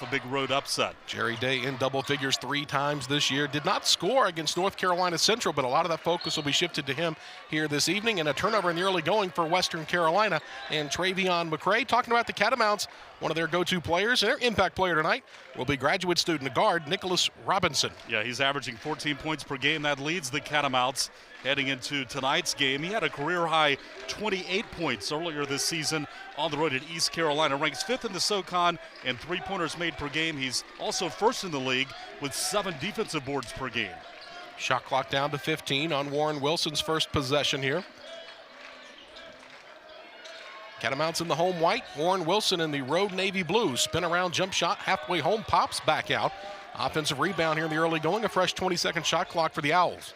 A big road upset. Jerry Day in double figures 3 times this year. Did not score against North Carolina Central, but a lot of that focus will be shifted to him here this evening. And a turnover in the early going for Western Carolina. And Travion McCray talking about the Catamounts. One of their go-to players, and their impact player tonight will be graduate student guard Nicholas Robinson. Yeah, he's averaging 14 points per game. That leads the Catamounts heading into tonight's game. He had a career-high 28 points earlier this season on the road at East Carolina. Ranks 5th in the SoCon and 3-pointers made per game. He's also 1st in the league with 7 defensive boards per game. Shot clock down to 15 on Warren Wilson's first possession here. Catamounts in the home white, Warren Wilson in the road navy blue. Spin around jump shot, halfway home, pops back out. Offensive rebound here in the early going, a fresh 20-second shot clock for the Owls.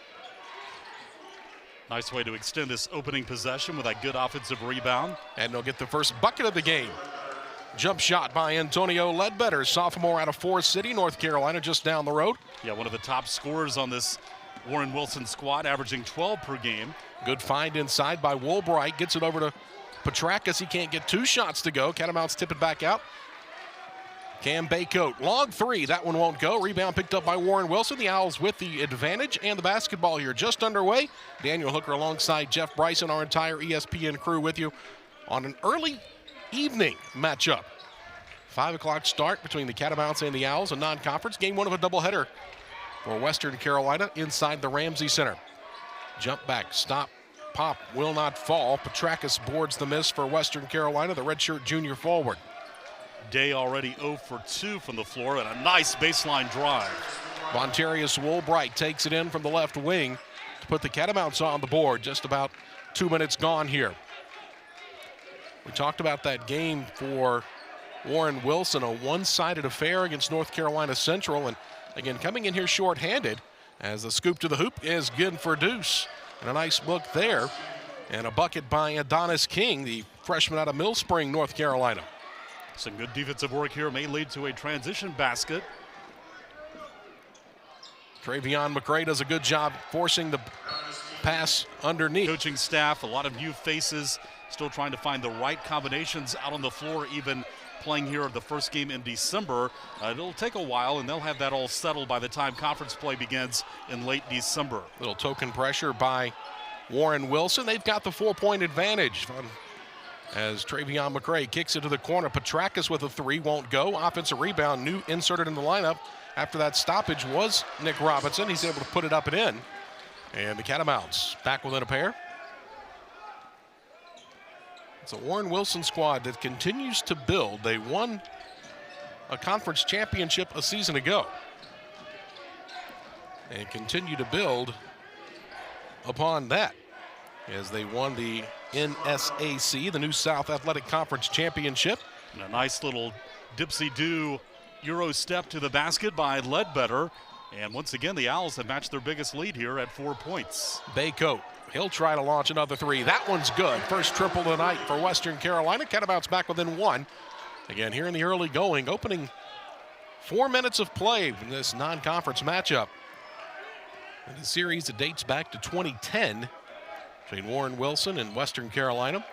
Nice way to extend this opening possession with that good offensive rebound. And they'll get the first bucket of the game. Jump shot by Antonio Ledbetter, sophomore out of Forest City, North Carolina, just down the road. Yeah, one of the top scorers on this Warren Wilson squad, averaging 12 per game. Good find inside by Woolbright, gets it over to Petrakis. He can't get 2 shots to go. Catamounts tip it back out. Cam Baycoat, long 3, that one won't go. Rebound picked up by Warren Wilson. The Owls with the advantage, and the basketball here just underway. Daniel Hooker alongside Jeff Bryson, our entire ESPN crew with you on an early evening matchup. 5 o'clock start between the Catamounts and the Owls, a non-conference. Game 1 of a doubleheader for Western Carolina inside the Ramsey Center. Jump back, stop, pop, will not fall. Petrakis boards the miss for Western Carolina, the redshirt junior forward. Day already 0 for 2 from the floor, and a nice baseline drive. Montarius Woolbright takes it in from the left wing to put the Catamounts on the board. Just about 2 minutes gone here. We talked about that game for Warren Wilson, a one-sided affair against North Carolina Central, and again coming in here short-handed as the scoop to the hoop is good for Deuce. And a nice look there, and a bucket by Adonis King, the freshman out of Mill Spring, North Carolina. Some good defensive work here may lead to a transition basket. Travion McCray does a good job forcing the pass underneath. Coaching staff, a lot of new faces, still trying to find the right combinations out on the floor, even playing here the first game in December. It'll take a while, and they'll have that all settled by the time conference play begins in late December. Little token pressure by Warren Wilson. They've got the 4-point advantage as Travion McCray kicks it to the corner. Petrakis with a 3, won't go. Offensive rebound, new inserted in the lineup after that stoppage was Nick Robinson. He's able to put it up and in. And the Catamounts back within a pair. It's a Warren Wilson squad that continues to build. They won a conference championship a season ago and continue to build upon that as they won the NSAC, the New South Athletic Conference Championship. And a nice little dipsy-do Euro step to the basket by Ledbetter. And once again, the Owls have matched their biggest lead here at 4 points. Baycoat, he'll try to launch another 3. That one's good. First triple tonight for Western Carolina. Catamounts back within 1. Again, here in the early going, opening 4 minutes of play in this non-conference matchup. In the series, it dates back to 2010 between Warren Wilson and Western Carolina.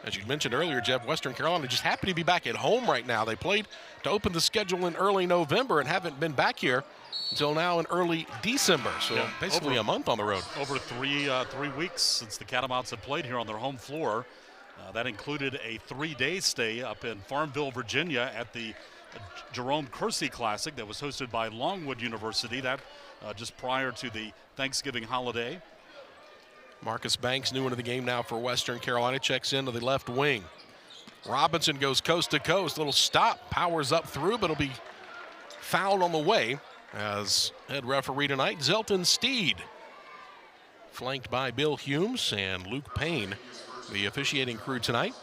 As you mentioned earlier, Jeff, Western Carolina just happy to be back at home right now. They played to open the schedule in early November and haven't been back here until now in early December. So basically a month on the road. Over 3 weeks since the Catamounts have played here on their home floor. That included a 3-day stay up in Farmville, Virginia at the Jerome Kersey Classic that was hosted by Longwood University. That just prior to the Thanksgiving holiday. Marcus Banks, new into the game now for Western Carolina, checks into the left wing. Robinson goes coast to coast, little stop, powers up through, but it'll be fouled on the way as head referee tonight, Zelton Steed. Flanked by Bill Humes and Luke Payne, the officiating crew tonight.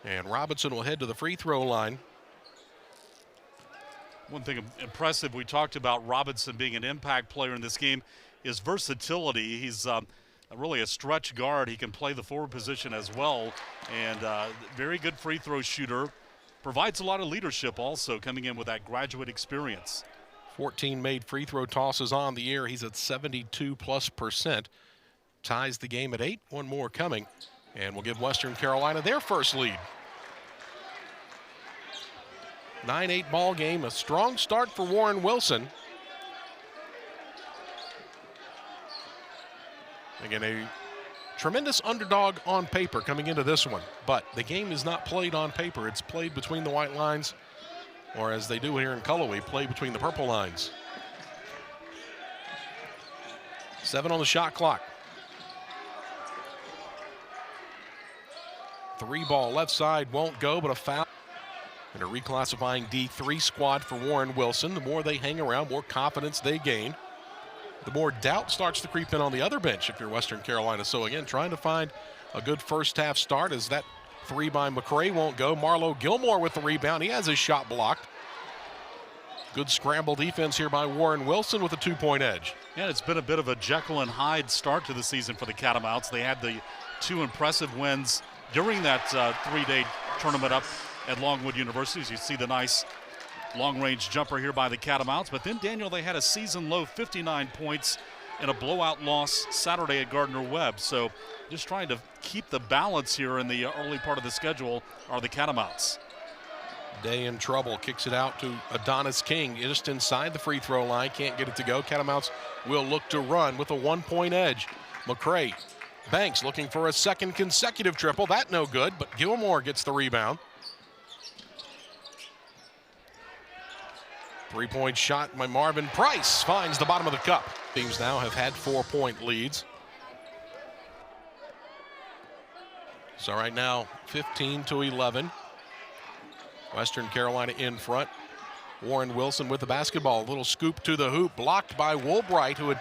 And Robinson will head to the free throw line. One thing impressive, we talked about Robinson being an impact player in this game, is versatility. He's really a stretch guard. He can play the forward position as well, and very good free throw shooter. Provides a lot of leadership also, coming in with that graduate experience. 14 made free throw tosses on the year. He's at 72+%. Ties the game at 8. One more coming, and will give Western Carolina their first lead. 9-8 ball game. A strong start for Warren Wilson. Again, a tremendous underdog on paper coming into this one, but the game is not played on paper. It's played between the white lines, or as they do here in Cullowhee, play between the purple lines. 7 on the shot clock. 3 ball left side won't go, but a foul. And a reclassifying D3 squad for Warren Wilson. The more they hang around, more confidence they gain. The more doubt starts to creep in on the other bench if you're Western Carolina. So again, trying to find a good first half start as that 3 by McCray won't go. Marlo Gilmore with the rebound. He has his shot blocked. Good scramble defense here by Warren Wilson with a 2-point edge. Yeah, it's been a bit of a Jekyll and Hyde start to the season for the Catamounts. They had the 2 impressive wins during that 3-day tournament up at Longwood University. As you see the nice long-range jumper here by the Catamounts. But then, Daniel, they had a season-low 59 points in a blowout loss Saturday at Gardner-Webb. So just trying to keep the balance here in the early part of the schedule are the Catamounts. Day in trouble, kicks it out to Adonis King, just inside the free throw line, can't get it to go. Catamounts will look to run with a 1-point edge. McCray, Banks looking for a second consecutive triple. That no good, but Gilmore gets the rebound. 3-point shot by Marvin Price finds the bottom of the cup. Teams now have had 4-point leads. So right now, 15-11. Western Carolina in front. Warren Wilson with the basketball. A little scoop to the hoop, blocked by Woolbright, who had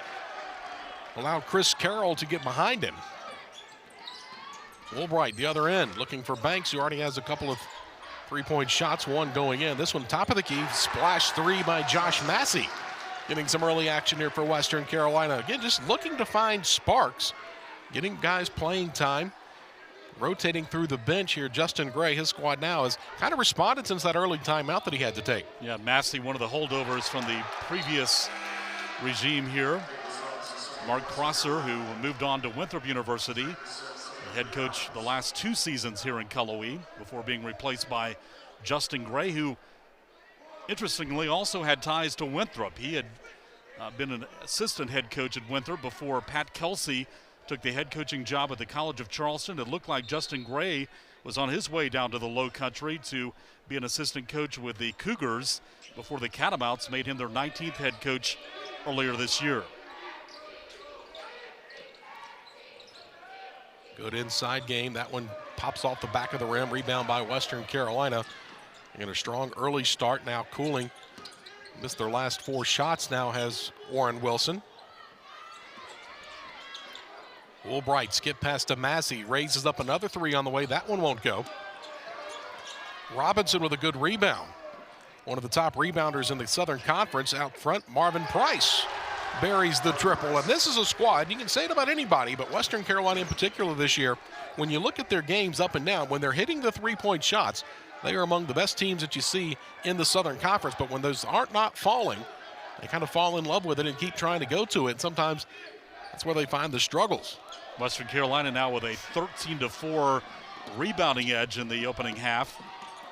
allowed Chris Carroll to get behind him. Woolbright, the other end, looking for Banks, who already has a couple of 3-point shots, one going in. This one top of the key, splash 3 by Josh Massey. Getting some early action here for Western Carolina. Again, just looking to find sparks, getting guys playing time. Rotating through the bench here, Justin Gray, his squad now, has kind of responded since that early timeout that he had to take. Yeah, Massey, one of the holdovers from the previous regime here. Mark Crosser, who moved on to Winthrop University, the head coach the last 2 seasons here in Cullowhee before being replaced by Justin Gray, who interestingly also had ties to Winthrop. He had been an assistant head coach at Winthrop before Pat Kelsey took the head coaching job at the College of Charleston. It looked like Justin Gray was on his way down to the Low Country to be an assistant coach with the Cougars before the Catamounts made him their 19th head coach earlier this year. Good inside game. That one pops off the back of the rim. Rebound by Western Carolina. And a strong early start now cooling. Missed their last 4 shots now has Warren Wilson. Woolbright skip past to Massey, raises up another 3 on the way. That one won't go. Robinson with a good rebound. One of the top rebounders in the Southern Conference out front, Marvin Price buries the triple. And this is a squad, you can say it about anybody, but Western Carolina in particular this year, when you look at their games up and down, when they're hitting the 3-point shots, they are among the best teams that you see in the Southern Conference. But when those aren't not falling, they kind of fall in love with it and keep trying to go to it. Sometimes that's where they find the struggles. Western Carolina now with a 13-4 rebounding edge in the opening half.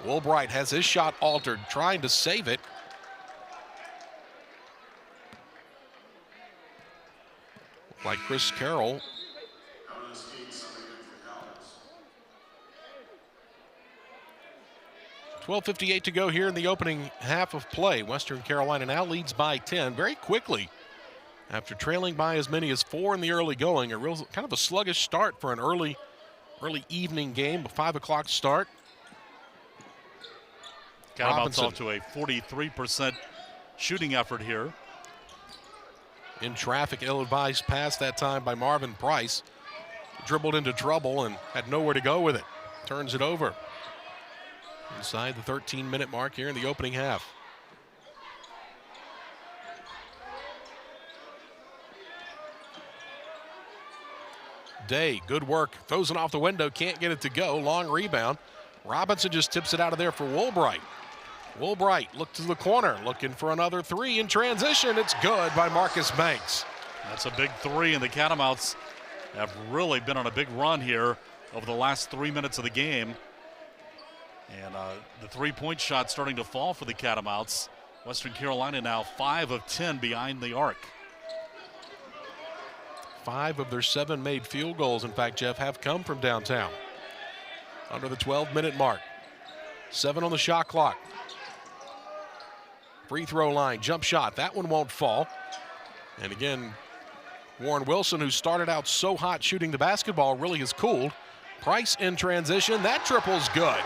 Woolbright has his shot altered, trying to save it. Like Chris Carroll. .12:58 to go here in the opening half of play. Western Carolina now leads by 10 very quickly. After trailing by as many as 4 in the early going, a real kind of a sluggish start for an early evening game, a 5 o'clock start. Catamounts off to a 43% shooting effort here. In traffic, ill-advised pass that time by Marvin Price. Dribbled into trouble and had nowhere to go with it. Turns it over. Inside the 13-minute mark here in the opening half. Day, good work, throws it off the window, can't get it to go, long rebound. Robinson just tips it out of there for Woolbright. Woolbright looked to the corner, looking for another 3 in transition. It's good by Marcus Banks. That's a big 3, and the Catamounts have really been on a big run here over the last 3 minutes of the game. And the three-point shot starting to fall for the Catamounts. Western Carolina now 5 of 10 behind the arc. 5 of their 7 made field goals, in fact, Jeff, have come from downtown. Under the 12-minute mark. 7 on the shot clock. Free throw line, jump shot. That one won't fall. And again, Warren Wilson, who started out so hot shooting the basketball, really has cooled. Price in transition. That triple's good.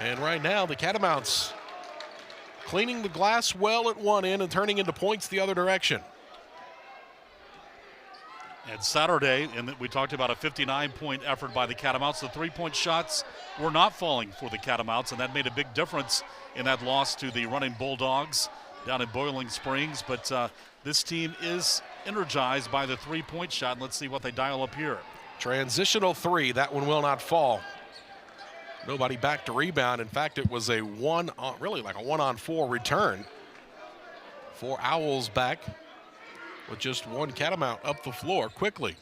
And right now, the Catamounts cleaning the glass well at one end and turning into points the other direction. And Saturday, and we talked about a 59-point effort by the Catamounts. The three-point shots were not falling for the Catamounts, and that made a big difference in that loss to the Running Bulldogs down in Boiling Springs. But this team is energized by the three-point shot, and let's see what they dial up here. Transitional three, that one will not fall. Nobody back to rebound. In fact, it was a really like a 1-on-4 return for Owls back with just one Catamount up the floor quickly.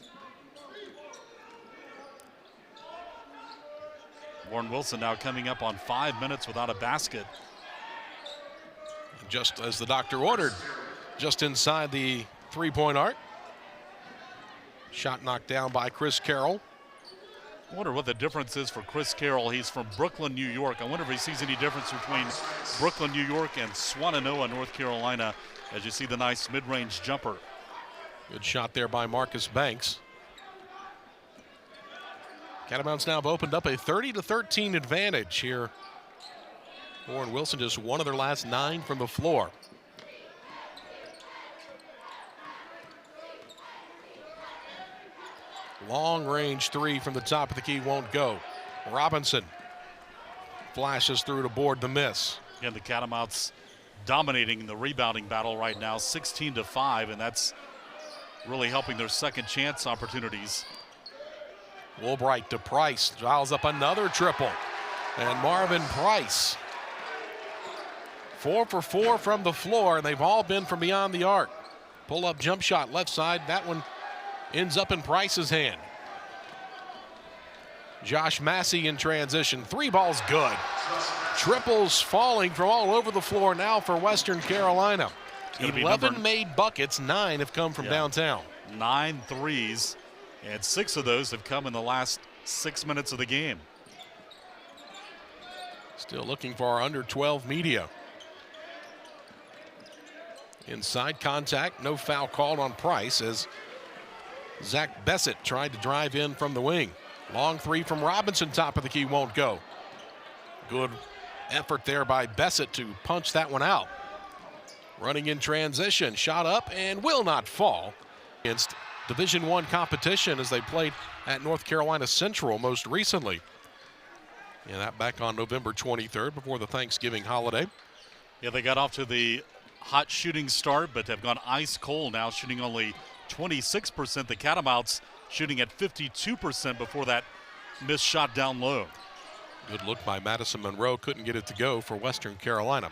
Warren Wilson now coming up on 5 minutes without a basket. Just as the doctor ordered, just inside the three-point arc. Shot knocked down by Chris Carroll. I wonder what the difference is for Chris Carroll. He's from Brooklyn, New York. I wonder if he sees any difference between Brooklyn, New York and Swannanoa, North Carolina, as you see the nice mid-range jumper. Good shot there by Marcus Banks. Catamounts now have opened up a 30-13 advantage here. Warren Wilson just one of their last 9 from the floor. Long range three from the top of the key won't go. Robinson flashes through to board the miss. Again, the Catamounts dominating the rebounding battle right now, 16-5, and that's really helping their second chance opportunities. Woolbright to Price, dials up another triple. And Marvin Price, 4 for 4 from the floor, and they've all been from beyond the arc. Pull up jump shot left side, that one ends up in Price's hand. Josh Massey in transition, 3 balls good. Triples falling from all over the floor now for Western Carolina. 11 made buckets, 9 have come from downtown. 9 threes, and 6 of those have come in the last 6 minutes of the game. Still looking for our under 12 media. Inside contact, no foul called on Price as Zach Bessett tried to drive in from the wing. Long three from Robinson, top of the key, won't go. Good effort there by Bessett to punch that one out. Running in transition, shot up and will not fall. Against Division I competition as they played at North Carolina Central most recently. And that back on November 23rd before the Thanksgiving holiday. Yeah, they got off to the hot shooting start, but have gone ice cold now, shooting only 26%. The Catamounts shooting at 52% before that missed shot down low. Good look by Madison Monroe, couldn't get it to go for Western Carolina.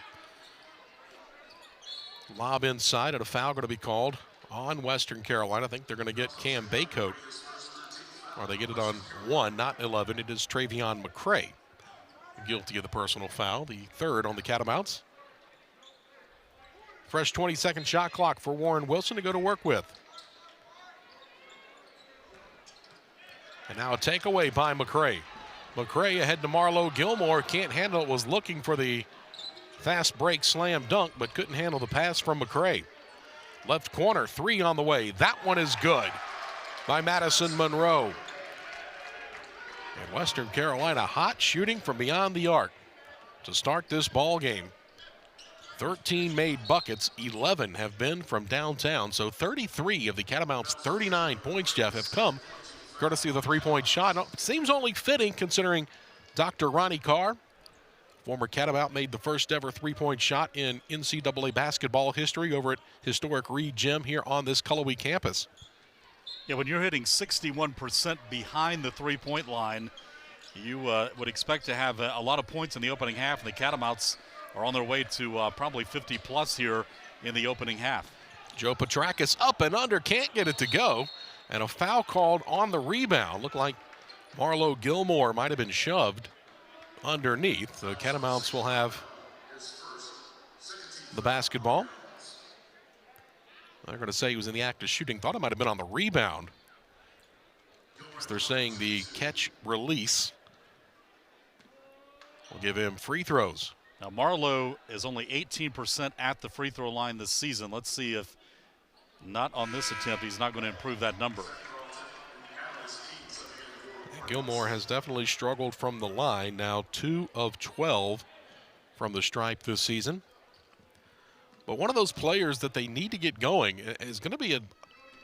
Lob inside and a foul going to be called on Western Carolina. I think they're going to get Cam Baycoat, or they get it on 1, not 11. It is Travion McCray guilty of the personal foul, the 3rd on the Catamounts. Fresh 20-second shot clock for Warren Wilson to go to work with. And now a takeaway by McCray. McCray ahead to Marlo Gilmore, can't handle it, was looking for the fast break slam dunk, but couldn't handle the pass from McCray. Left corner, 3 on the way. That one is good by Madison Monroe. And Western Carolina hot shooting from beyond the arc to start this ball game. 13 made buckets, 11 have been from downtown. So 33 of the Catamounts' 39 points, Jeff, have come courtesy of the three-point shot. It seems only fitting considering Dr. Ronnie Carr, former Catamount, made the first ever three-point shot in NCAA basketball history over at historic Reed Gym here on this Cullowhee campus. Yeah, when you're hitting 61% behind the three-point line, you would expect to have a lot of points in the opening half, and the Catamounts are on their way to probably 50-plus here in the opening half. Joe Petrakis up and under, can't get it to go, and a foul called on the rebound. Looked like Marlo Gilmore might have been shoved underneath. The Catamounts will have the basketball. They're going to say he was in the act of shooting. Thought it might have been on the rebound. So they're saying the catch release will give him free throws. Now Marlo is only 18% at the free throw line this season. Let's see if not on this attempt, he's not going to improve that number. Gilmore has definitely struggled from the line. Now 2 of 12 from the stripe this season. But one of those players that they need to get going is going to be a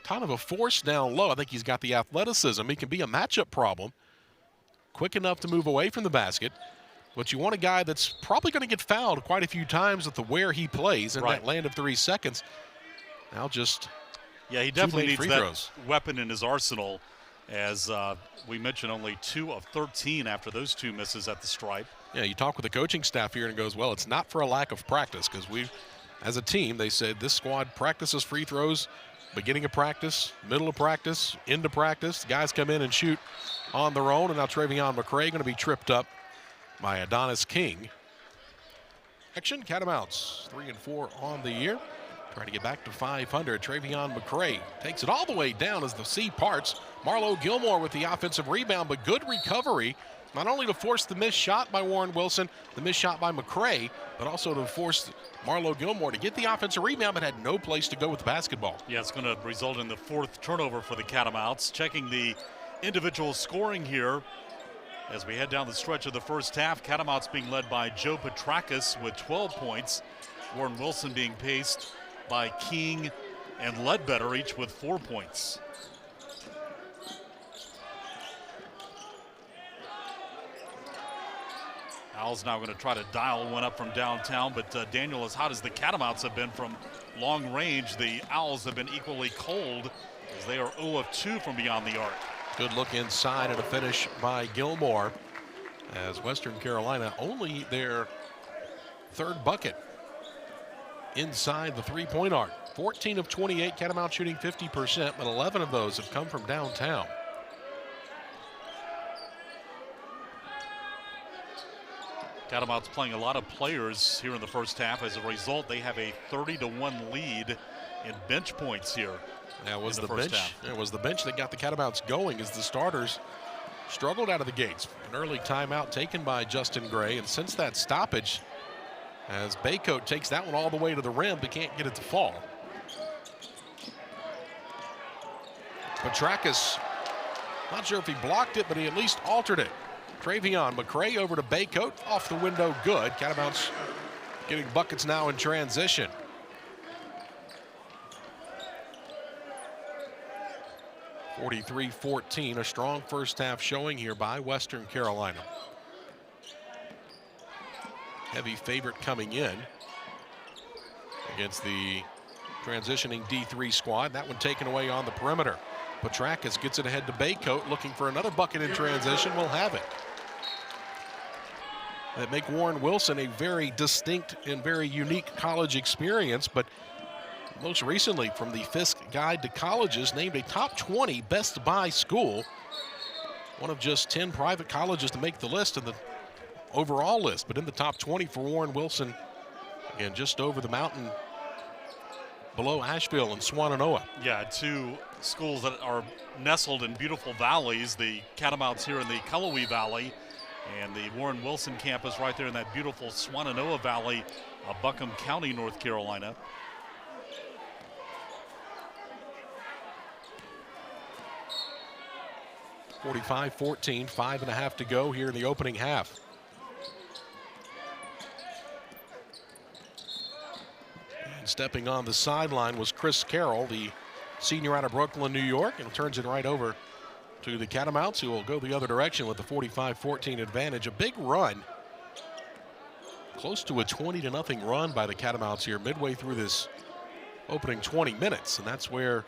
kind of a force down low. I think he's got the athleticism. He can be a matchup problem. Quick enough to move away from the basket. But you want a guy that's probably going to get fouled quite a few times with the where he plays in that land of 3 seconds. Now just he definitely needs that throws. Weapon in his arsenal. As we mentioned, only 2 of 13 after those 2 misses at the stripe. Yeah, you talk with the coaching staff here and it goes, well, it's not for a lack of practice, because we, as a team, they said this squad practices free throws, beginning of practice, middle of practice, into practice. The guys come in and shoot on their own, and now Travion McCray going to be tripped up by Adonis King. Action, Catamounts 3 and 4 on the year. Trying to get back to 500. Travion McCray takes it all the way down as the sea parts. Marlo Gilmore with the offensive rebound, but good recovery, not only to force the missed shot by Warren Wilson, the missed shot by McCray, but also to force Marlo Gilmore to get the offensive rebound, but had no place to go with the basketball. Yeah, it's going to result in the 4th turnover for the Catamounts. Checking the individual scoring here as we head down the stretch of the first half. Catamounts being led by Joe Petrakis with 12 points. Warren Wilson being paced by King and Ledbetter, each with 4 points. Owls now going to try to dial one up from downtown, but Daniel, as hot as the Catamounts have been from long range, the Owls have been equally cold as they are 0 of 2 from beyond the arc. Good look inside and a finish by Gilmore, as Western Carolina only their 3rd bucket inside the 3-point arc. 14 of 28, Catamount shooting 50%, but 11 of those have come from downtown. Catamounts playing a lot of players here in the first half. As a result, they have a 30-1 lead in bench points here. That was the bench. It was the bench that got the Catamounts going as the starters struggled out of the gates. An early timeout taken by Justin Gray, and since that stoppage, as Baycoat takes that one all the way to the rim but can't get it to fall. Petrakis, not sure if he blocked it, but he at least altered it. Travion McCray over to Baycoat, off the window, good. Catamounts getting buckets now in transition. (43-14), a strong first half showing here by Western Carolina. Heavy favorite coming in against the transitioning D3 squad. That one taken away on the perimeter. Petrakis gets it ahead to Baycoat, looking for another bucket in transition. Will have it. That make Warren Wilson a very distinct and very unique college experience, but most recently from the Fisk Guide to Colleges, named a top 20 Best Buy school. One of just 10 private colleges to make the list in the overall list, but in the top 20 for Warren Wilson. Again, just over the mountain below Asheville and Swannanoa. Yeah, 2 schools that are nestled in beautiful valleys. The Catamounts here in the Cullowhee Valley, and the Warren Wilson campus right there in that beautiful Swannanoa Valley of Buncombe County, North Carolina. (45-14), 5.5 to go here in the opening half. And stepping on the sideline was Chris Carroll, the senior out of Brooklyn, New York, and turns it right over to the Catamounts, who will go the other direction with the 45-14 advantage. A big run, close to a 20-0 run by the Catamounts here midway through this opening 20 minutes, and that's where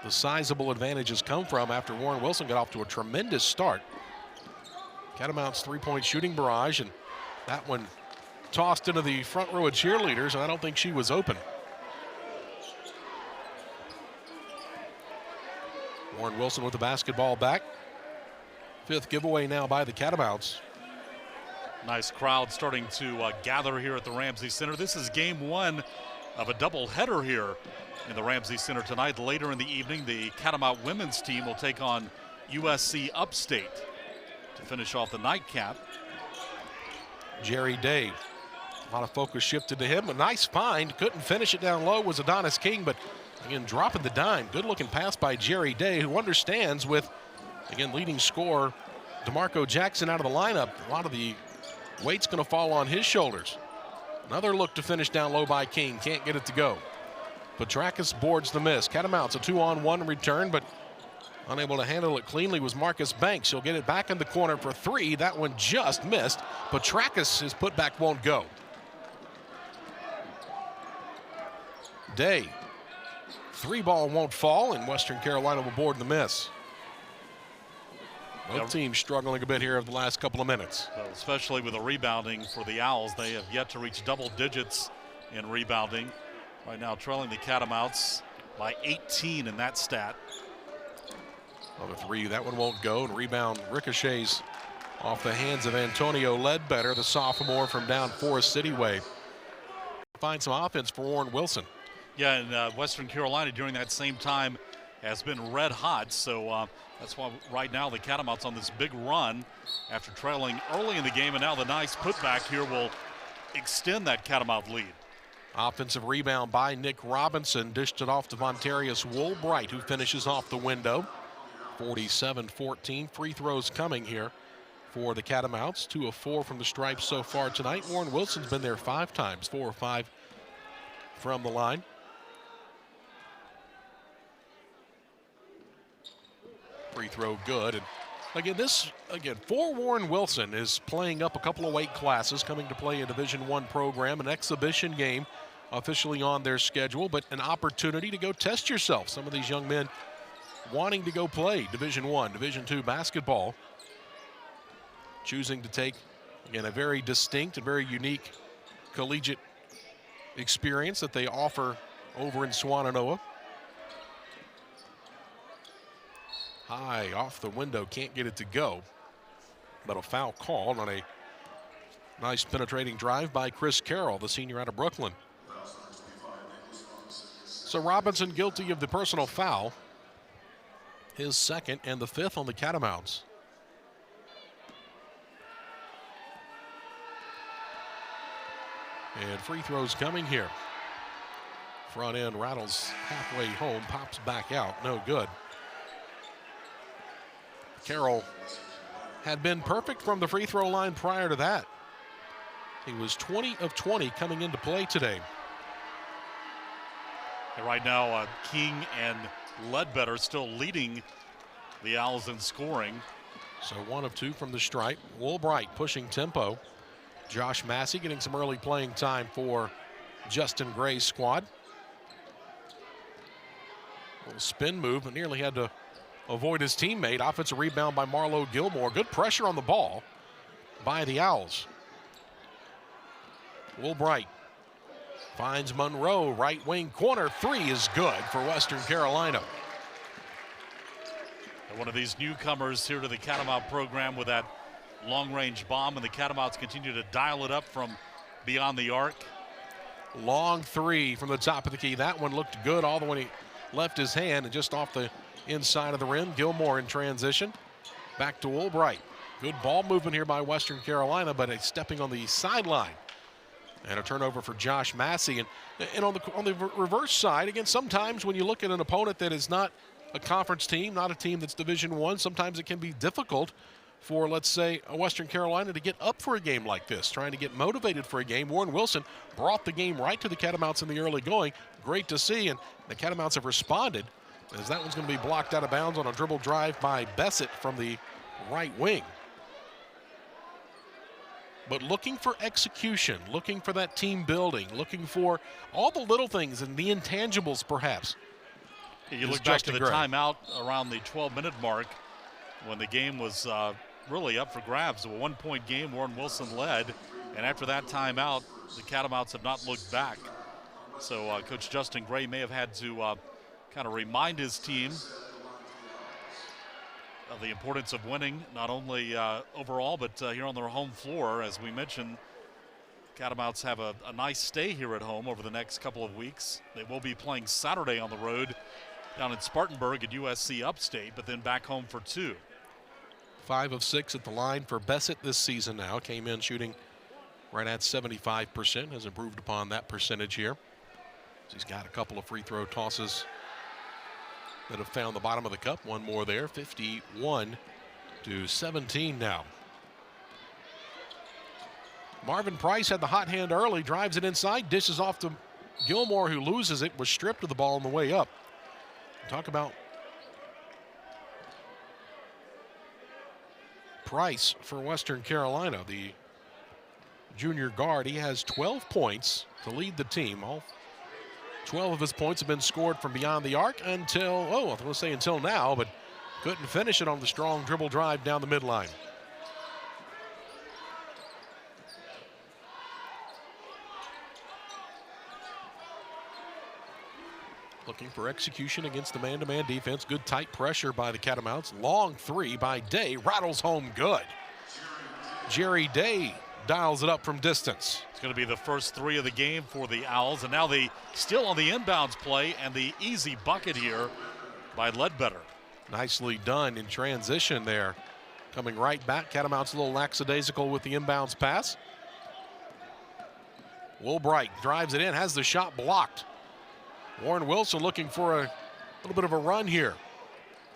the sizable advantages come from after Warren Wilson got off to a tremendous start. Catamounts 3-point shooting barrage, and that one tossed into the front row of cheerleaders, and I don't think she was open. Warren Wilson with the basketball back. Fifth giveaway now by the Catamounts. Nice crowd starting to gather here at the Ramsey Center. This is game one of a doubleheader here in the Ramsey Center tonight. Later in the evening, the Catamount women's team will take on USC Upstate to finish off the nightcap. Jerry Day, a lot of focus shifted to him. A nice find, couldn't finish it down low was Adonis King, but again, dropping the dime. Good looking pass by Jerry Day, who understands with, again, leading scorer DeMarco Jackson out of the lineup. A lot of the weight's going to fall on his shoulders. Another look to finish down low by King. Can't get it to go. Petrakis boards the miss. Catamounts a 2-on-1 return, but unable to handle it cleanly was Marcus Banks. He'll get it back in the corner for three. That one just missed. Petrakis, his putback won't go. Day. Three ball won't fall, and Western Carolina will board the miss. Both teams struggling a bit here over the last couple of minutes. Well, especially with the rebounding for the Owls. They have yet to reach double digits in rebounding. Right now trailing the Catamounts by 18 in that stat. On the three, that one won't go, and rebound ricochets off the hands of Antonio Ledbetter, the sophomore from down Forest City way. Find some offense for Warren Wilson. Yeah, and Western Carolina during that same time has been red hot, so that's why right now the Catamounts on this big run after trailing early in the game, and now the nice putback here will extend that Catamount lead. Offensive rebound by Nick Robinson, dished it off to Vontarius Woolbright, who finishes off the window. 47-14, free throws coming here for the Catamounts. 2 of 4 from the stripes so far tonight. Warren Wilson's been there 5 times, 4 of 5 from the line. Free throw good. And again, for Warren Wilson is playing up a couple of weight classes, coming to play a Division I program, an exhibition game officially on their schedule, but an opportunity to go test yourself. Some of these young men wanting to go play Division I, Division II basketball, choosing to take, again, a very distinct and very unique collegiate experience that they offer over in Swannanoa. High off the window, can't get it to go, but a foul called on a nice penetrating drive by Chris Carroll, the senior out of Brooklyn. So Robinson guilty of the personal foul, his second and the 5th on the Catamounts. And free throws coming here. Front end rattles halfway home, pops back out, no good. Carroll had been perfect from the free throw line prior to that. He was 20 of 20 coming into play today. And right now, King and Ledbetter still leading the Owls in scoring. So 1 of 2 from the stripe. Woolbright pushing tempo. Josh Massey getting some early playing time for Justin Gray's squad. A little spin move, but nearly had to avoid his teammate. Offensive rebound by Marlo Gilmore. Good pressure on the ball by the Owls. Woolbright finds Monroe, right wing corner. 3 is good for Western Carolina. And one of these newcomers here to the Catamount program with that long-range bomb, and the Catamounts continue to dial it up from beyond the arc. Long 3 from the top of the key. That one looked good all the way he left his hand and just off the inside of the rim. Gilmore in transition. Back to Woolbright. Good ball movement here by Western Carolina, but it's stepping on the sideline. And a turnover for Josh Massey. And on the reverse side, again, sometimes when you look at an opponent that is not a conference team, not a team that's Division I, sometimes it can be difficult for, let's say, a Western Carolina to get up for a game like this, trying to get motivated for a game. Warren Wilson brought the game right to the Catamounts in the early going. Great to see, and the Catamounts have responded, as that one's going to be blocked out of bounds on a dribble drive by Bessett from the right wing. But looking for execution, looking for that team building, looking for all the little things and the intangibles, perhaps. You look back to the timeout around the 12-minute mark when the game was really up for grabs. A 1-point game, Warren Wilson led, and after that timeout, the Catamounts have not looked back. So Coach Justin Gray may have had to kind of remind his team of the importance of winning, not only overall, but here on their home floor. As we mentioned, Catamounts have a nice stay here at home over the next couple of weeks. They will be playing Saturday on the road down in Spartanburg at USC Upstate, but then back home for 2. 5 of 6 at the line for Bessett this season now. Came in shooting right at 75%, has improved upon that percentage here. He's got a couple of free throw tosses that have found the bottom of the cup. One more there, 51-17 now. Marvin Price had the hot hand early, drives it inside, dishes off to Gilmore, who loses it, was stripped of the ball on the way up. Talk about Price for Western Carolina, the junior guard. He has 12 points to lead the team. All 12 of his points have been scored from beyond the arc until, I was going to say until now, but couldn't finish it on the strong dribble drive down the midline. Looking for execution against the man-to-man defense. Good tight pressure by the Catamounts. Long 3 by Day, rattles home good. Jerry Day dials it up from distance. It's going to be the first 3 of the game for the Owls, and now they still on the inbounds play, and the easy bucket here by Ledbetter. Nicely done in transition there. Coming right back, Catamounts a little lackadaisical with the inbounds pass. Woolbright drives it in, has the shot blocked. Warren Wilson looking for a little bit of a run here.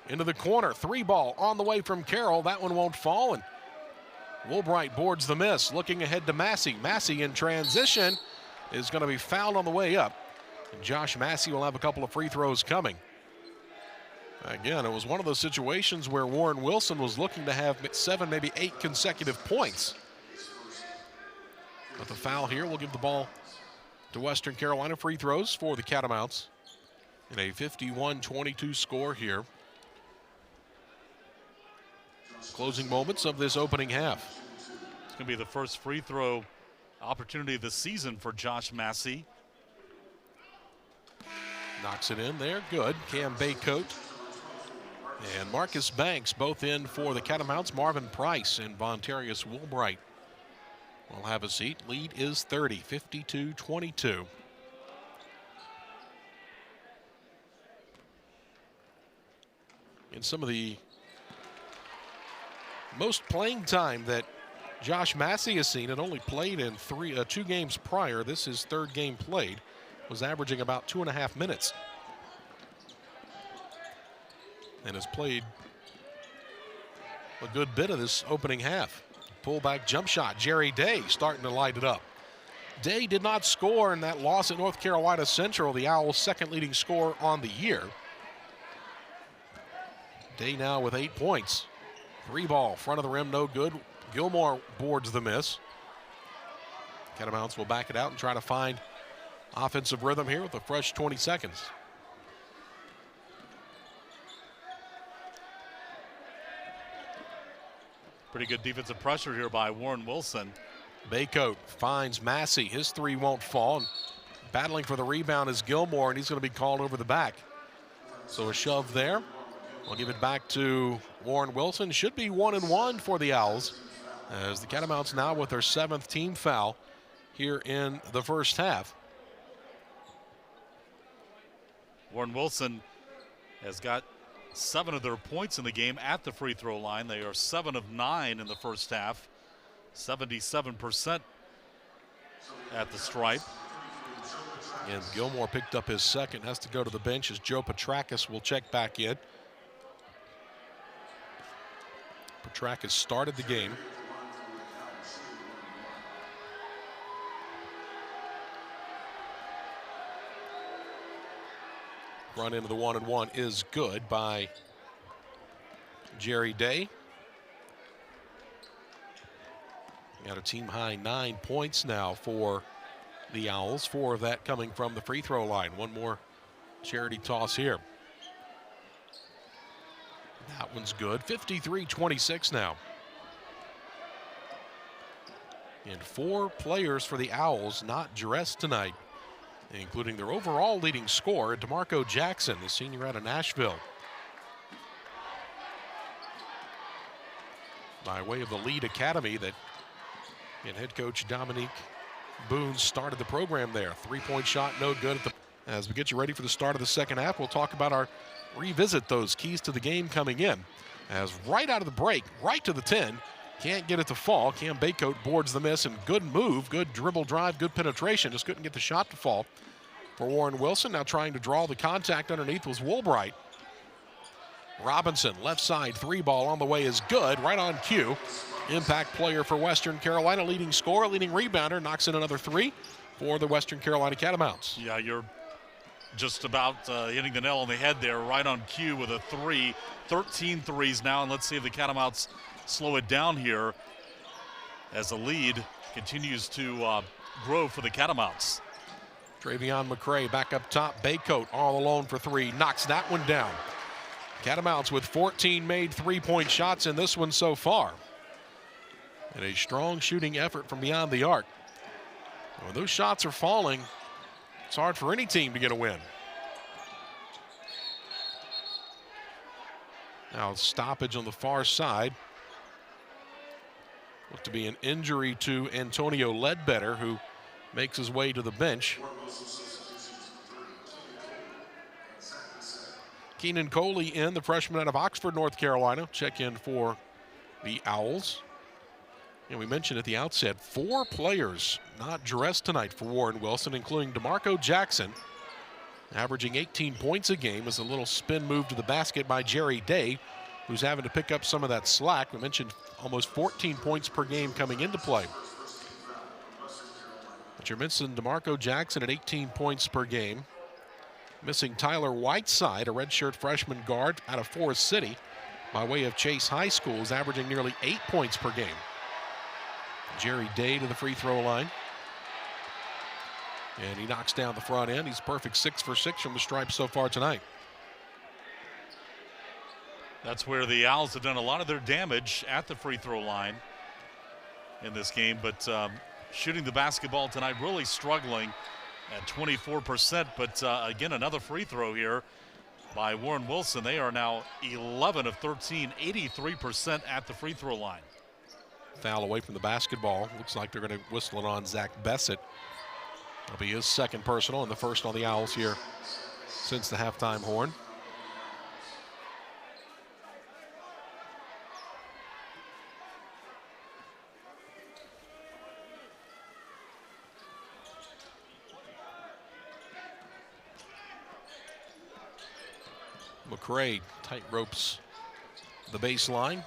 Into the corner, 3 ball on the way from Carroll. That one won't fall, and Woolbright boards the miss. Looking ahead to Massey. Massey in transition is going to be fouled on the way up. And Josh Massey will have a couple of free throws coming. Again, it was one of those situations where Warren Wilson was looking to have 7, maybe 8 consecutive points. But the foul here will give the ball to Western Carolina. Free throws for the Catamounts in a 51-22 score here. Closing moments of this opening half. It's going to be the first free throw opportunity of the season for Josh Massey. Knocks it in there, good. Cam Baycoat and Marcus Banks both in for the Catamounts. Marvin Price and Vontarius Woolbright will have a seat. Lead is 30, 52-22. In some of the most playing time that Josh Massey has seen, and only played in 2 games prior. This is 3rd game played, was averaging about 2.5 minutes. And has played a good bit of this opening half. Pullback jump shot, Jerry Day starting to light it up. Day did not score in that loss at North Carolina Central, the Owls' 2nd leading scorer on the year. Day now with 8 points. 3 ball, front of the rim, no good. Gilmore boards the miss. Catamounts will back it out and try to find offensive rhythm here with a fresh 20 seconds. Pretty good defensive pressure here by Warren Wilson. Baycoat finds Massey. His 3 won't fall. And battling for the rebound is Gilmore, and he's going to be called over the back. So a shove there. We'll give it back to Warren Wilson. Should be 1-1 for the Owls, as the Catamounts now with their 7th team foul here in the first half. Warren Wilson has got 7 of their points in the game at the free throw line. They are 7 of 9 in the first half, 77% at the stripe. And Gilmore picked up his 2nd, has to go to the bench as Joe Petrakis will check back in. Petrakis started the game. Run into the 1-and-1 is good by Jerry Day. Got a team high 9 points now for the Owls. 4 of that coming from the free throw line. One more charity toss here. That one's good. 53-26 now. And 4 players for the Owls not dressed tonight, including their overall leading scorer, DeMarco Jackson, the senior out of Nashville. by way of the Lead Academy that and head coach Dominique Boone started the program there. Three-point shot, no good. As we get you ready for the start of the second half, we'll talk about revisit those keys to the game coming in. As right out of the break, right to the 10, can't get it to fall. Cam Baycoat boards the miss, and good move, good dribble drive, good penetration. Just couldn't get the shot to fall for Warren Wilson. Now trying to draw the contact underneath was Woolbright. Robinson, left side, three ball on the way is good, right on cue. Impact player for Western Carolina, leading scorer, leading rebounder, knocks in another three for the Western Carolina Catamounts. Yeah, you're just about hitting the nail on the head there, right on cue with a three. 13 threes now, and let's see if the Catamounts slow it down here as the lead continues to grow for the Catamounts. Travion McCray back up top. Baycoat all alone for three, knocks that one down. Catamounts with 14 made three-point shots in this one so far. And a strong shooting effort from beyond the arc. When those shots are falling, it's hard for any team to get a win. Now stoppage on the far side. Looked to be an injury to Antonio Ledbetter, who makes his way to the bench. Keenan Coley in, the freshman out of Oxford, North Carolina. Check in for the Owls. And we mentioned at the outset, 4 players not dressed tonight for Warren Wilson, including DeMarco Jackson, averaging 18 points a game as a little spin move to the basket by Jerry Day, who's having to pick up some of that slack. We mentioned almost 14 points per game coming into play. But you're missing DeMarco Jackson at 18 points per game. Missing Tyler Whiteside, a redshirt freshman guard out of Forest City by way of Chase High School, is averaging nearly 8 points per game. Jerry Day to the free throw line. And he knocks down the front end. He's perfect 6 for 6 from the stripe so far tonight. That's where the Owls have done a lot of their damage at the free throw line in this game, but shooting the basketball tonight, really struggling at 24%. But again, another free throw here by Warren Wilson. They are now 11 of 13, 83% at the free throw line. Foul away from the basketball. Looks like they're going to whistle it on Zach Bessett. That'll be his second personal and the first on the Owls here since the halftime horn. McCray tight ropes the baseline.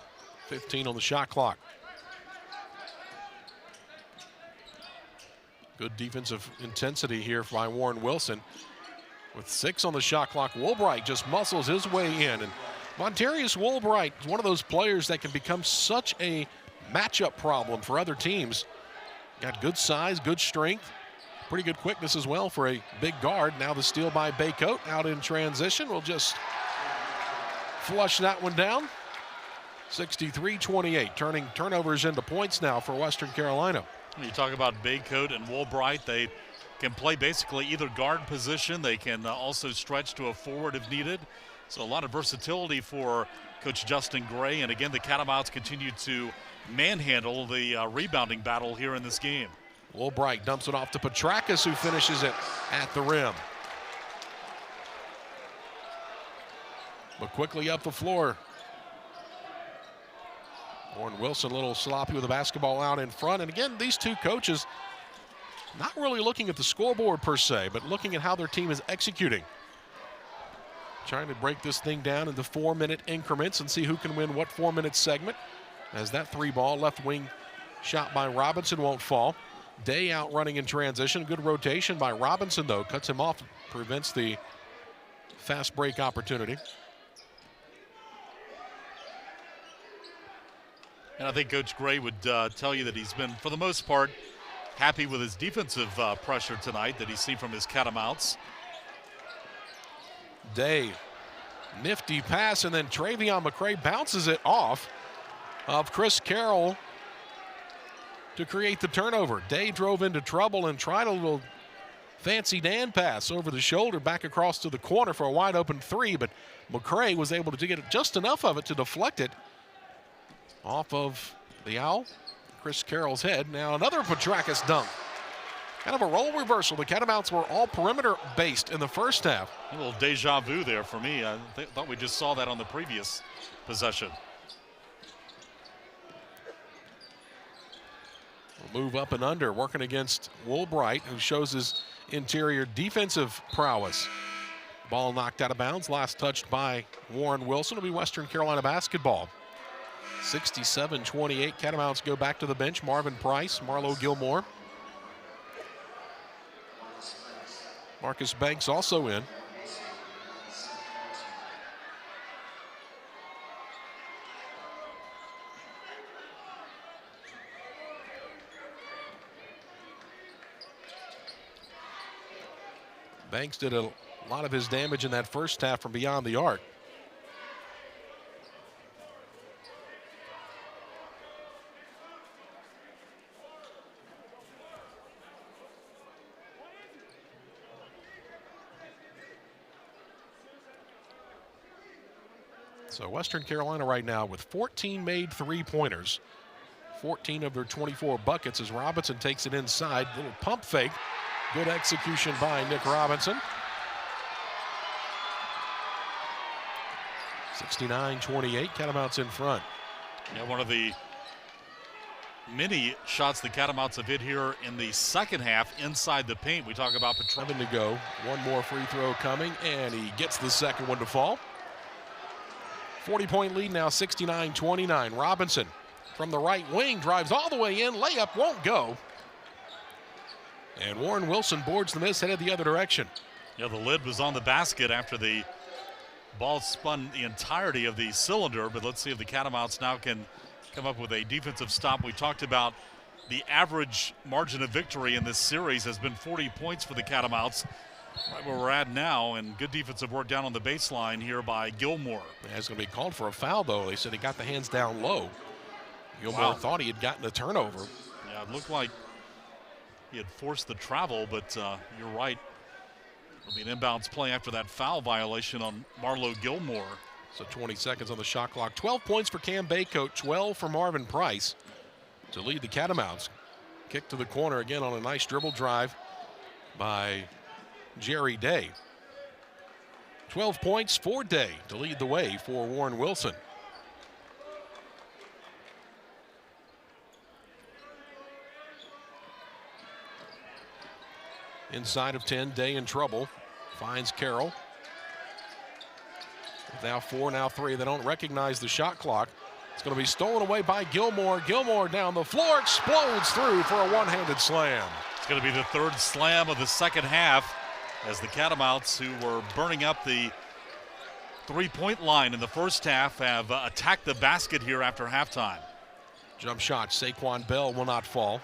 15 on the shot clock. Good defensive intensity here by Warren Wilson. With 6 on the shot clock, Woolbright just muscles his way in. And Montarius Woolbright is one of those players that can become such a matchup problem for other teams. Got good size, good strength, pretty good quickness as well for a big guard. Now the steal by Baycoat out in transition. We'll just flush that one down. 63-28, turning turnovers into points now for Western Carolina. You talk about Baycoat and Woolbright. They can play basically either guard position. They can also stretch to a forward if needed. So a lot of versatility for Coach Justin Gray. And again, the Catamounts continue to manhandle the rebounding battle here in this game. Woolbright dumps it off to Petrakis, who finishes it at the rim. But quickly up the floor. Warren Wilson a little sloppy with the basketball out in front. And again, these two coaches not really looking at the scoreboard per se, but looking at how their team is executing. Trying to break this thing down into 4-minute increments and see who can win what 4-minute segment. As that 3-ball left wing shot by Robinson won't fall. Day out running in transition. Good rotation by Robinson, though. Cuts him off, prevents the fast break opportunity. And I think Coach Gray would tell you that he's been, for the most part, happy with his defensive pressure tonight that he's seen from his Catamounts. Day, nifty pass, and then Travion McCray bounces it off of Chris Carroll to create the turnover. Day drove into trouble and tried a little fancy Dan pass over the shoulder back across to the corner for a wide open 3, but McCray was able to get just enough of it to deflect it off of the Owl, Chris Carroll's head. Now another Petrakis dunk. Kind of a role reversal. The Catamounts were all perimeter based in the first half. A little deja vu there for me. I thought we just saw that on the previous possession. We'll move up and under, working against Woolbright, who shows his interior defensive prowess. Ball knocked out of bounds, last touched by Warren Wilson. It'll be Western Carolina basketball. 67-28, Catamounts go back to the bench. Marvin Price, Marlo Gilmore. Marcus Banks also in. Banks did a lot of his damage in that first half from beyond the arc. So Western Carolina right now with 14 made three-pointers. 14 of their 24 buckets as Robinson takes it inside. Little pump fake. Good execution by Nick Robinson. 69-28, Catamounts in front. Yeah, one of the many shots the Catamounts have hit here in the second half inside the paint. We talk about Petrakis. 7 to go. One more free throw coming, and he gets the second one to fall. 40-point lead now, 69-29. Robinson from the right wing drives all the way in. Layup won't go. And Warren Wilson boards the miss, headed the other direction. Yeah, the lid was on the basket after the ball spun the entirety of the cylinder, but let's see if the Catamounts now can come up with a defensive stop. We talked about the average margin of victory in this series has been 40 points for the Catamounts, right where we're at now, and good defensive work down on the baseline here by Gilmore. It's going to be called for a foul, though. They said he got the hands down low. Gilmore thought he had gotten a turnover. Yeah, it looked like he had forced the travel, but you're right. It'll be an inbounds play after that foul violation on Marlo Gilmore. So 20 seconds on the shot clock. 12 points for Cam Baycoat, 12 for Marvin Price to lead the Catamounts. Kick to the corner again on a nice dribble drive by Jerry Day. 12 points for Day to lead the way for Warren Wilson. Inside of 10, Day in trouble. Finds Carroll. Now 4, now 3. They don't recognize the shot clock. It's going to be stolen away by Gilmore. Gilmore down the floor, explodes through for a one-handed slam. It's going to be the third slam of the second half as the Catamounts, who were burning up the three-point line in the first half, have attacked the basket here after halftime. Jump shot, Saquon Bell will not fall.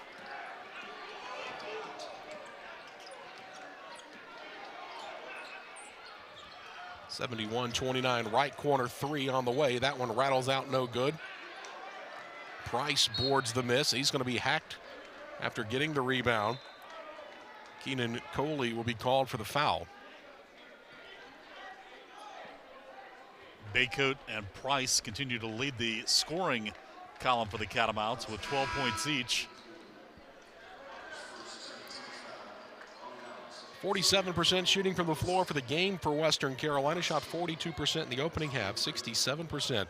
(71-29), right corner three on the way. That one rattles out, no good. Price boards the miss. He's going to be hacked after getting the rebound. Keenan Coley will be called for the foul. Baycoat and Price continue to lead the scoring column for the Catamounts with 12 points each. 47% shooting from the floor for the game for Western Carolina. Shot 42% in the opening half, 67%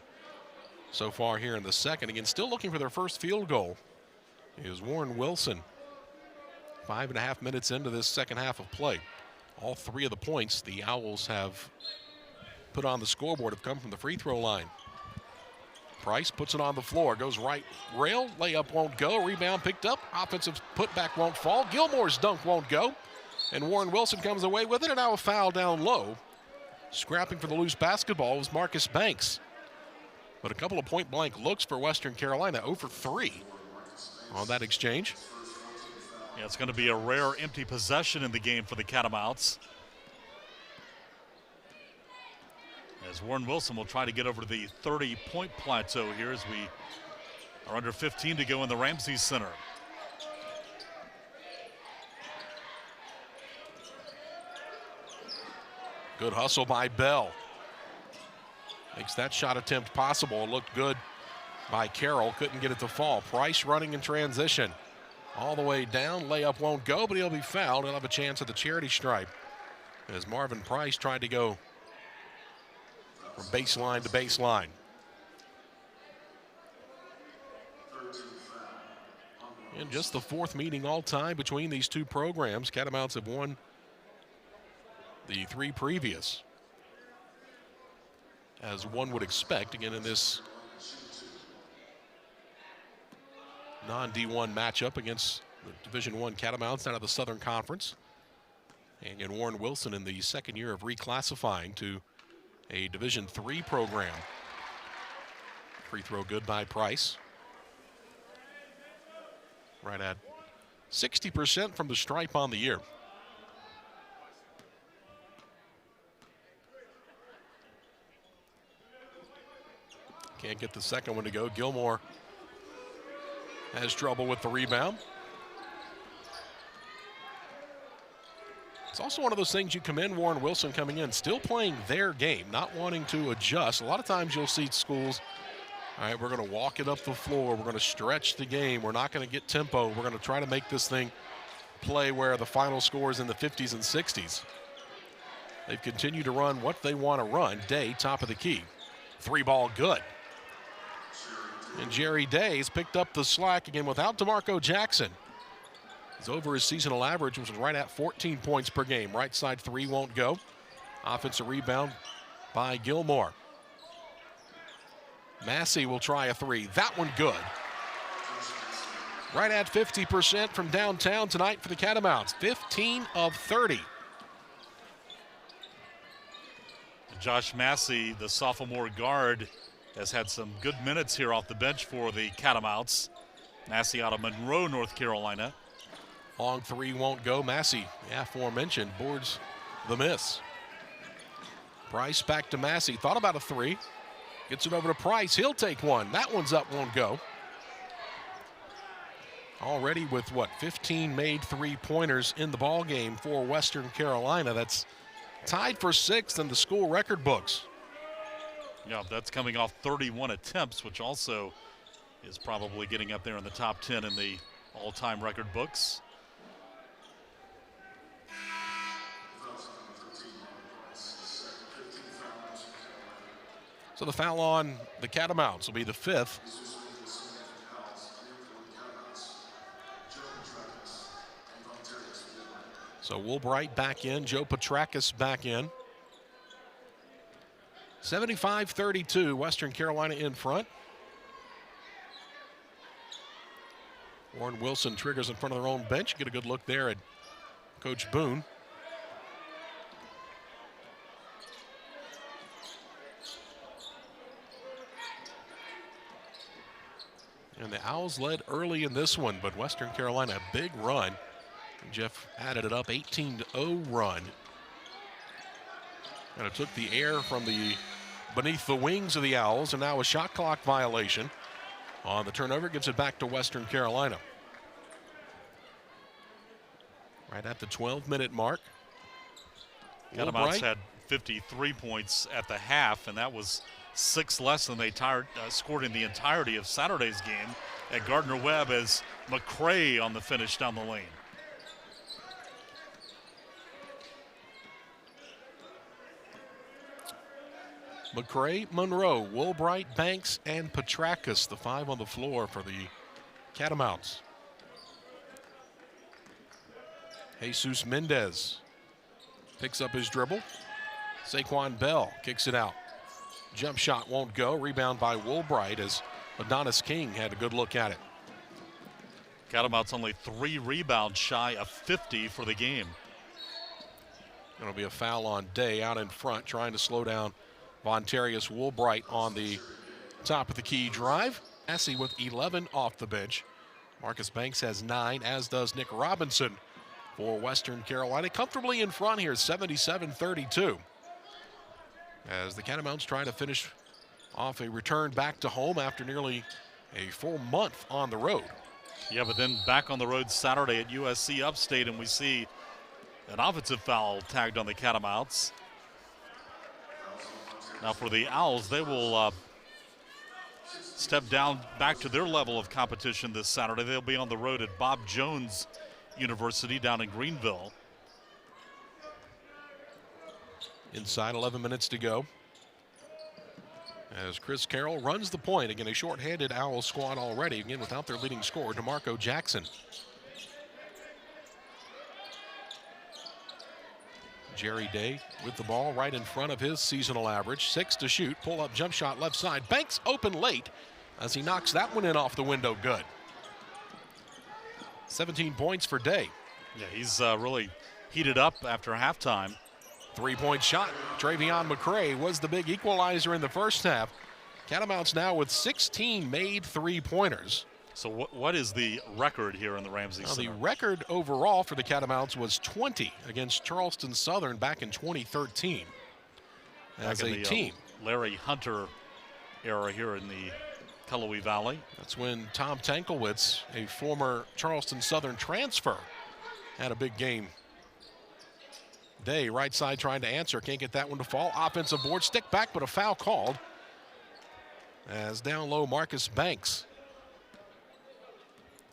so far here in the second. Again, still looking for their first field goal is Warren Wilson. 5.5 minutes into this second half of play. All 3 of the points the Owls have put on the scoreboard have come from the free throw line. Price puts it on the floor, goes right rail, layup won't go, rebound picked up, offensive putback won't fall, Gilmore's dunk won't go, and Warren Wilson comes away with it, and now a foul down low. Scrapping for the loose basketball was Marcus Banks. But a couple of point-blank looks for Western Carolina, 0 for 3 on that exchange. Yeah, it's going to be a rare empty possession in the game for the Catamounts, as Warren Wilson will try to get over to the 30-point plateau here as we are under 15 to go in the Ramsey Center. Good hustle by Bell. Makes that shot attempt possible. It looked good by Carroll. Couldn't get it to fall. Price running in transition. All the way down. Layup won't go, but he'll be fouled. He'll have a chance at the charity stripe as Marvin Price tried to go from baseline to baseline. And just the fourth meeting all time between these two programs. Catamounts have won the three previous, as one would expect, again in this non-D1 matchup against the Division I Catamounts out of the Southern Conference. And again, Warren Wilson in the second year of reclassifying to a Division III program. Free throw good by Price. Right at 60% from the stripe on the year. Can't get the second one to go. Gilmore has trouble with the rebound. It's also one of those things you commend Warren Wilson coming in, still playing their game, not wanting to adjust. A lot of times you'll see schools, all right, we're going to walk it up the floor. We're going to stretch the game. We're not going to get tempo. We're going to try to make this thing play where the final score is in the 50s and 60s. They've continued to run what they want to run. Day, top of the key. Three ball good. And Jerry Day has picked up the slack again without DeMarco Jackson. He's over his seasonal average, which was right at 14 points per game. Right side three won't go. Offensive rebound by Gilmore. Massey will try a three. That one good. Right at 50% from downtown tonight for the Catamounts. 15 of 30. Josh Massey, the sophomore guard, has had some good minutes here off the bench for the Catamounts. Massey out of Monroe, North Carolina. Long three won't go. Massey, aforementioned, boards the miss. Price back to Massey. Thought about a three. Gets it over to Price. He'll take one. That one's up, won't go. Already with, 15 made three-pointers in the ball game for Western Carolina. That's tied for sixth in the school record books. Yeah, that's coming off 31 attempts, which also is probably getting up there in the top 10 in the all-time record books. So the foul on the Catamounts will be the fifth. So Woolbright back in, Joe Petrakis back in. 75-32, Western Carolina in front. Warren Wilson triggers in front of their own bench. Get a good look there at Coach Boone. And the Owls led early in this one, but Western Carolina, a big run. Jeff added it up, 18-0 run. And it took the air from beneath the wings of the Owls, and now a shot clock violation on the turnover. Gives it back to Western Carolina. Right at the 12-minute mark. Catamounts had 53 points at the half, and that was 6 less than they scored in the entirety of Saturday's game at Gardner-Webb, as McCray on the finish down the lane. McCray, Monroe, Woolbright, Banks, and Petrakis, the five on the floor for the Catamounts. Jesus Mendez picks up his dribble. Saquon Bell kicks it out. Jump shot won't go. Rebound by Woolbright as Adonis King had a good look at it. Catamounts only 3 rebounds shy of 50 for the game. It'll be a foul on Day out in front, trying to slow down Vontarius Woolbright on the top of the key drive. Massey with 11 off the bench. Marcus Banks has 9, as does Nick Robinson for Western Carolina. Comfortably in front here, 77-32. As the Catamounts try to finish off a return back to home after nearly a full month on the road. Yeah, but then back on the road Saturday at USC Upstate, and we see an offensive foul tagged on the Catamounts. Now for the Owls, they will step down back to their level of competition this Saturday. They'll be on the road at Bob Jones University down in Greenville. Inside 11 minutes to go, as Chris Carroll runs the point. Again, a short-handed Owl squad already, again without their leading scorer, DeMarco Jackson. Jerry Day with the ball right in front of his seasonal average. 6 to shoot, pull-up jump shot left side. Banks open late as he knocks that one in off the window good. 17 points for Day. Yeah, he's really heated up after halftime. 3-point shot. Travion McCray was the big equalizer in the first half. Catamounts now with 16 made three-pointers. So what is the record here in the Ramsey Center? The record overall for the Catamounts was 20 against Charleston Southern back in 2013 as a team. Larry Hunter era here in the Cullowhee Valley. That's when Tom Tankelwitz, a former Charleston Southern transfer, had a big game. Day, right side trying to answer, can't get that one to fall. Offensive board, stick back, but a foul called. As down low, Marcus Banks.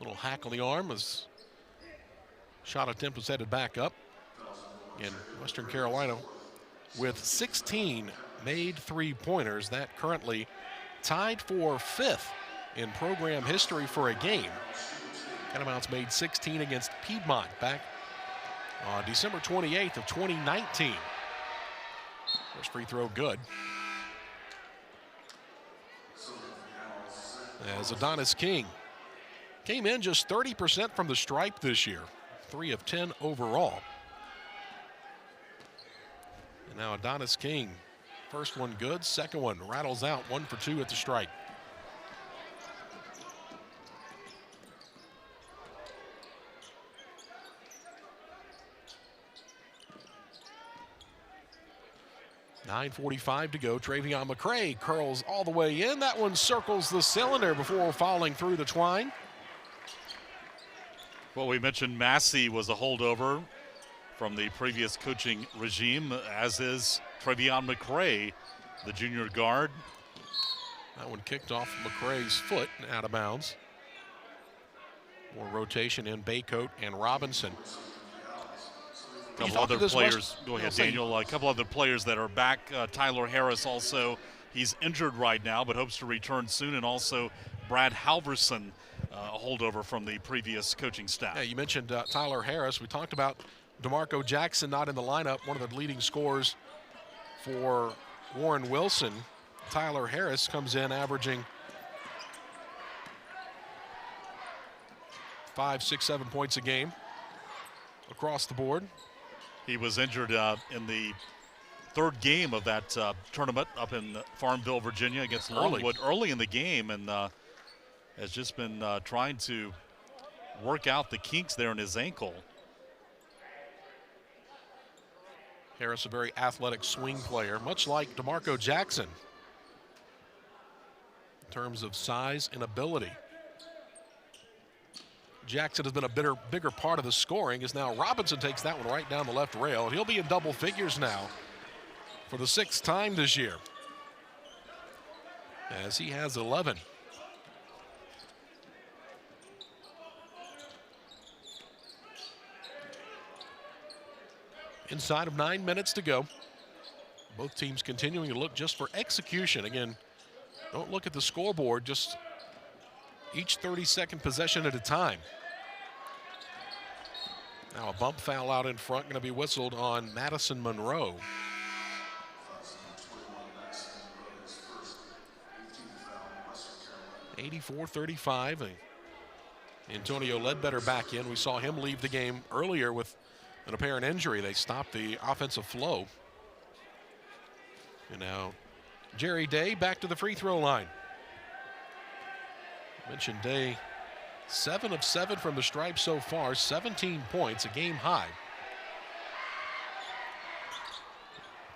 Little hack on the arm as shot attempt was headed back up. Again, Western Carolina with 16 made three-pointers. That currently tied for 5th in program history for a game. Catamounts made 16 against Piedmont back on December 28th of 2019. First free throw good. As Adonis King came in just 30% from the stripe this year. 3 of 10 overall. And now Adonis King, first one good, second one rattles out, 1 for 2 at the stripe. .9:45 to go. Travion McCray curls all the way in. That one circles the cylinder before falling through the twine. Well, we mentioned Massey was a holdover from the previous coaching regime, as is Travion McCray, the junior guard. That one kicked off McCray's foot and out of bounds. More rotation in Baycoat and Robinson. A couple other players, go ahead, Daniel. A couple other players that are back. Tyler Harris also, he's injured right now, but hopes to return soon. And also Brad Halverson, a holdover from the previous coaching staff. Yeah, you mentioned Tyler Harris. We talked about DeMarco Jackson not in the lineup, one of the leading scorers for Warren Wilson. Tyler Harris comes in averaging 5, 6, 7 points a game across the board. He was injured in the third game of that tournament up in Farmville, Virginia against Longwood early in the game, and has just been trying to work out the kinks there in his ankle. Harris, a very athletic swing player, much like DeMarco Jackson in terms of size and ability. Jackson has been a bigger part of the scoring, as now Robinson takes that one right down the left rail. He'll be in double figures now for the 6th time this year, as he has 11. Inside of 9 minutes to go. Both teams continuing to look just for execution. Again, don't look at the scoreboard, just each 30-second possession at a time. Now a bump foul out in front, going to be whistled on Madison Monroe. .84-35. Antonio Ledbetter back in. We saw him leave the game earlier with an apparent injury. They stopped the offensive flow. And now Jerry Day back to the free throw line. Mentioned Day, 7 of 7 from the stripe so far, 17 points, a game high.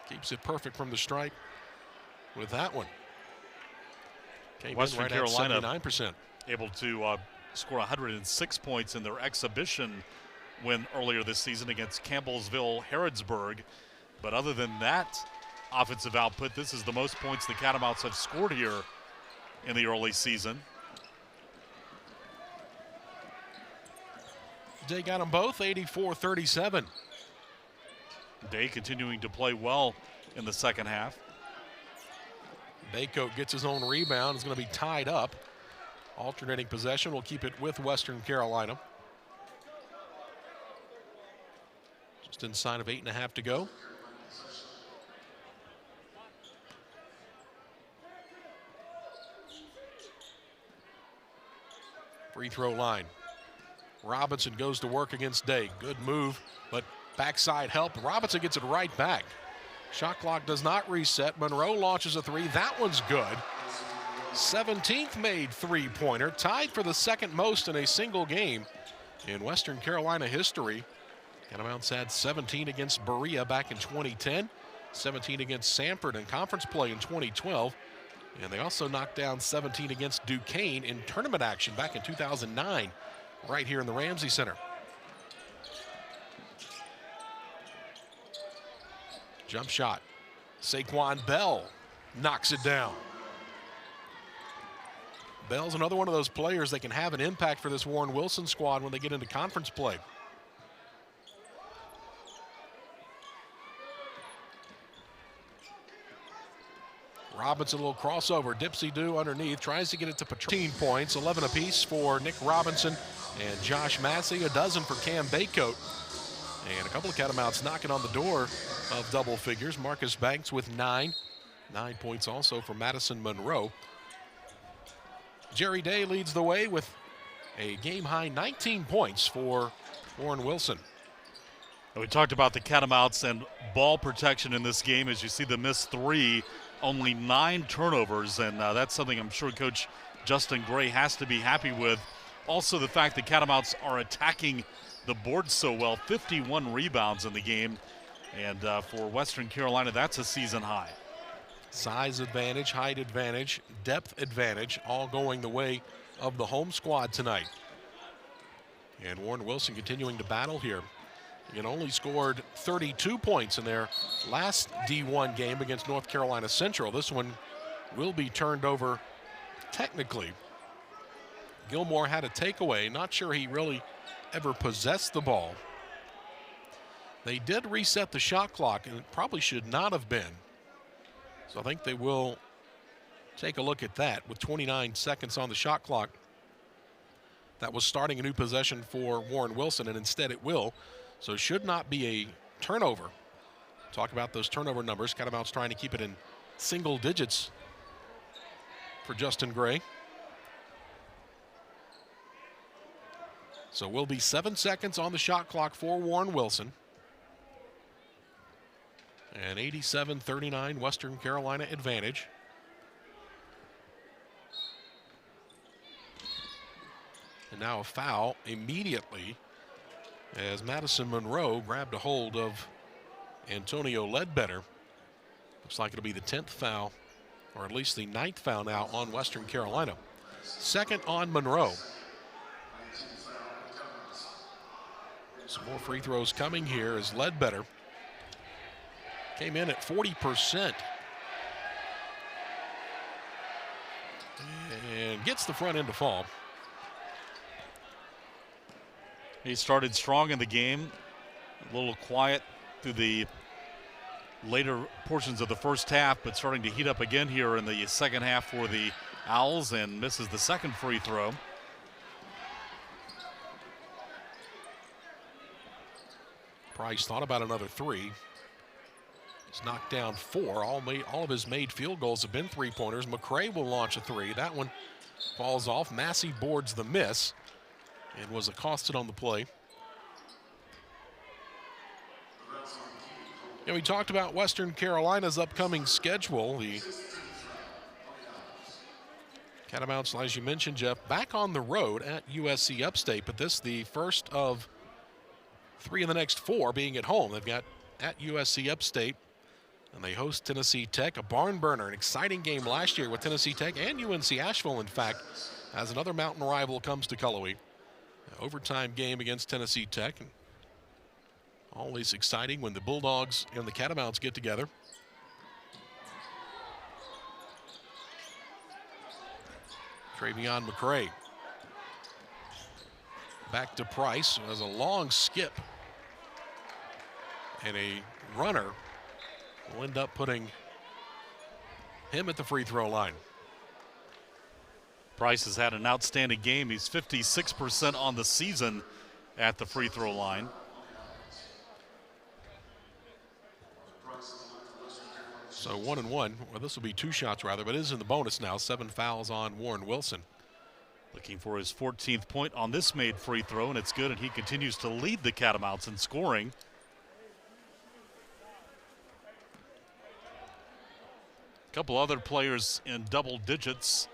Keeps it perfect from the stripe with that one. Came Western in right Carolina at 79%. Able to score 106 points in their exhibition win earlier this season against Campbellsville Harrodsburg. But other than that offensive output, this is the most points the Catamounts have scored here in the early season. Day got them both, 84-37. Day continuing to play well in the second half. Baycoat gets his own rebound. It's going to be tied up. Alternating possession will keep it with Western Carolina. Just inside of 8.5 to go. Free throw line. Robinson goes to work against Day. Good move, but backside help. Robinson gets it right back. Shot clock does not reset. Monroe launches a three. That one's good. 17th made three-pointer, tied for the second most in a single game in Western Carolina history. Catamounts had 17 against Berea back in 2010, 17 against Sanford in conference play in 2012, and they also knocked down 17 against Duquesne in tournament action back in 2009, right here in the Ramsey Center. Jump shot. Saquon Bell knocks it down. Bell's another one of those players that can have an impact for this Warren Wilson squad when they get into conference play. Robinson, a little crossover. Dipsy-do underneath. Tries to get it to 13 points. 11 apiece for Nick Robinson and Josh Massey. A dozen for Cam Baycoat. And a couple of Catamounts knocking on the door of double figures. Marcus Banks with 9. 9 points also for Madison Monroe. Jerry Day leads the way with a game-high 19 points for Warren Wilson. We talked about the Catamounts and ball protection in this game. As you see the missed three, only 9 turnovers, and that's something I'm sure Coach Justin Gray has to be happy with. Also the fact that Catamounts are attacking the board so well, 51 rebounds in the game, and for Western Carolina, that's a season high. Size advantage, height advantage, depth advantage, all going the way of the home squad tonight. And Warren Wilson continuing to battle here. It only scored 32 points in their last D1 game against North Carolina Central. This one will be turned over technically. Gilmore had a takeaway. Not sure he really ever possessed the ball. They did reset the shot clock, and it probably should not have been. So I think they will take a look at that with 29 seconds on the shot clock. That was starting a new possession for Warren Wilson, and instead it will. So it should not be a turnover. Talk about those turnover numbers. Catamounts trying to keep it in single digits for Justin Gray. So will be 7 seconds on the shot clock for Warren Wilson. And 87-39 Western Carolina advantage. And now a foul immediately as Madison Monroe grabbed a hold of Antonio Ledbetter. Looks like it'll be the 10th foul, or at least the 9th foul now on Western Carolina. Second on Monroe. Some more free throws coming here as Ledbetter came in at 40% and gets the front end to fall. He started strong in the game, a little quiet through the later portions of the first half, but starting to heat up again here in the second half for the Owls, and misses the second free throw. Price thought about another three. He's knocked down 4. All of his made field goals have been three-pointers. McCray will launch a 3. That one falls off. Massey boards the miss and was accosted on the play. And we talked about Western Carolina's upcoming schedule. The Catamounts, as you mentioned, Jeff, back on the road at USC Upstate, but this the first of 3 of the next 4 being at home. They've got at USC Upstate, and they host Tennessee Tech, a barn burner, an exciting game last year with Tennessee Tech and UNC Asheville, in fact, as another mountain rival comes to Cullowhee. An overtime game against Tennessee Tech. And always exciting when the Bulldogs and the Catamounts get together. Travion McCray. Back to Price. It was a long skip. And a runner will end up putting him at the free throw line. Price has had an outstanding game. He's 56% on the season at the free throw line. So 1 and 1. Well, this will be 2 shots rather, but it is in the bonus now. 7 fouls on Warren Wilson. Looking for his 14th point on this made free throw, and it's good, and he continues to lead the Catamounts in scoring. A couple other players in double digits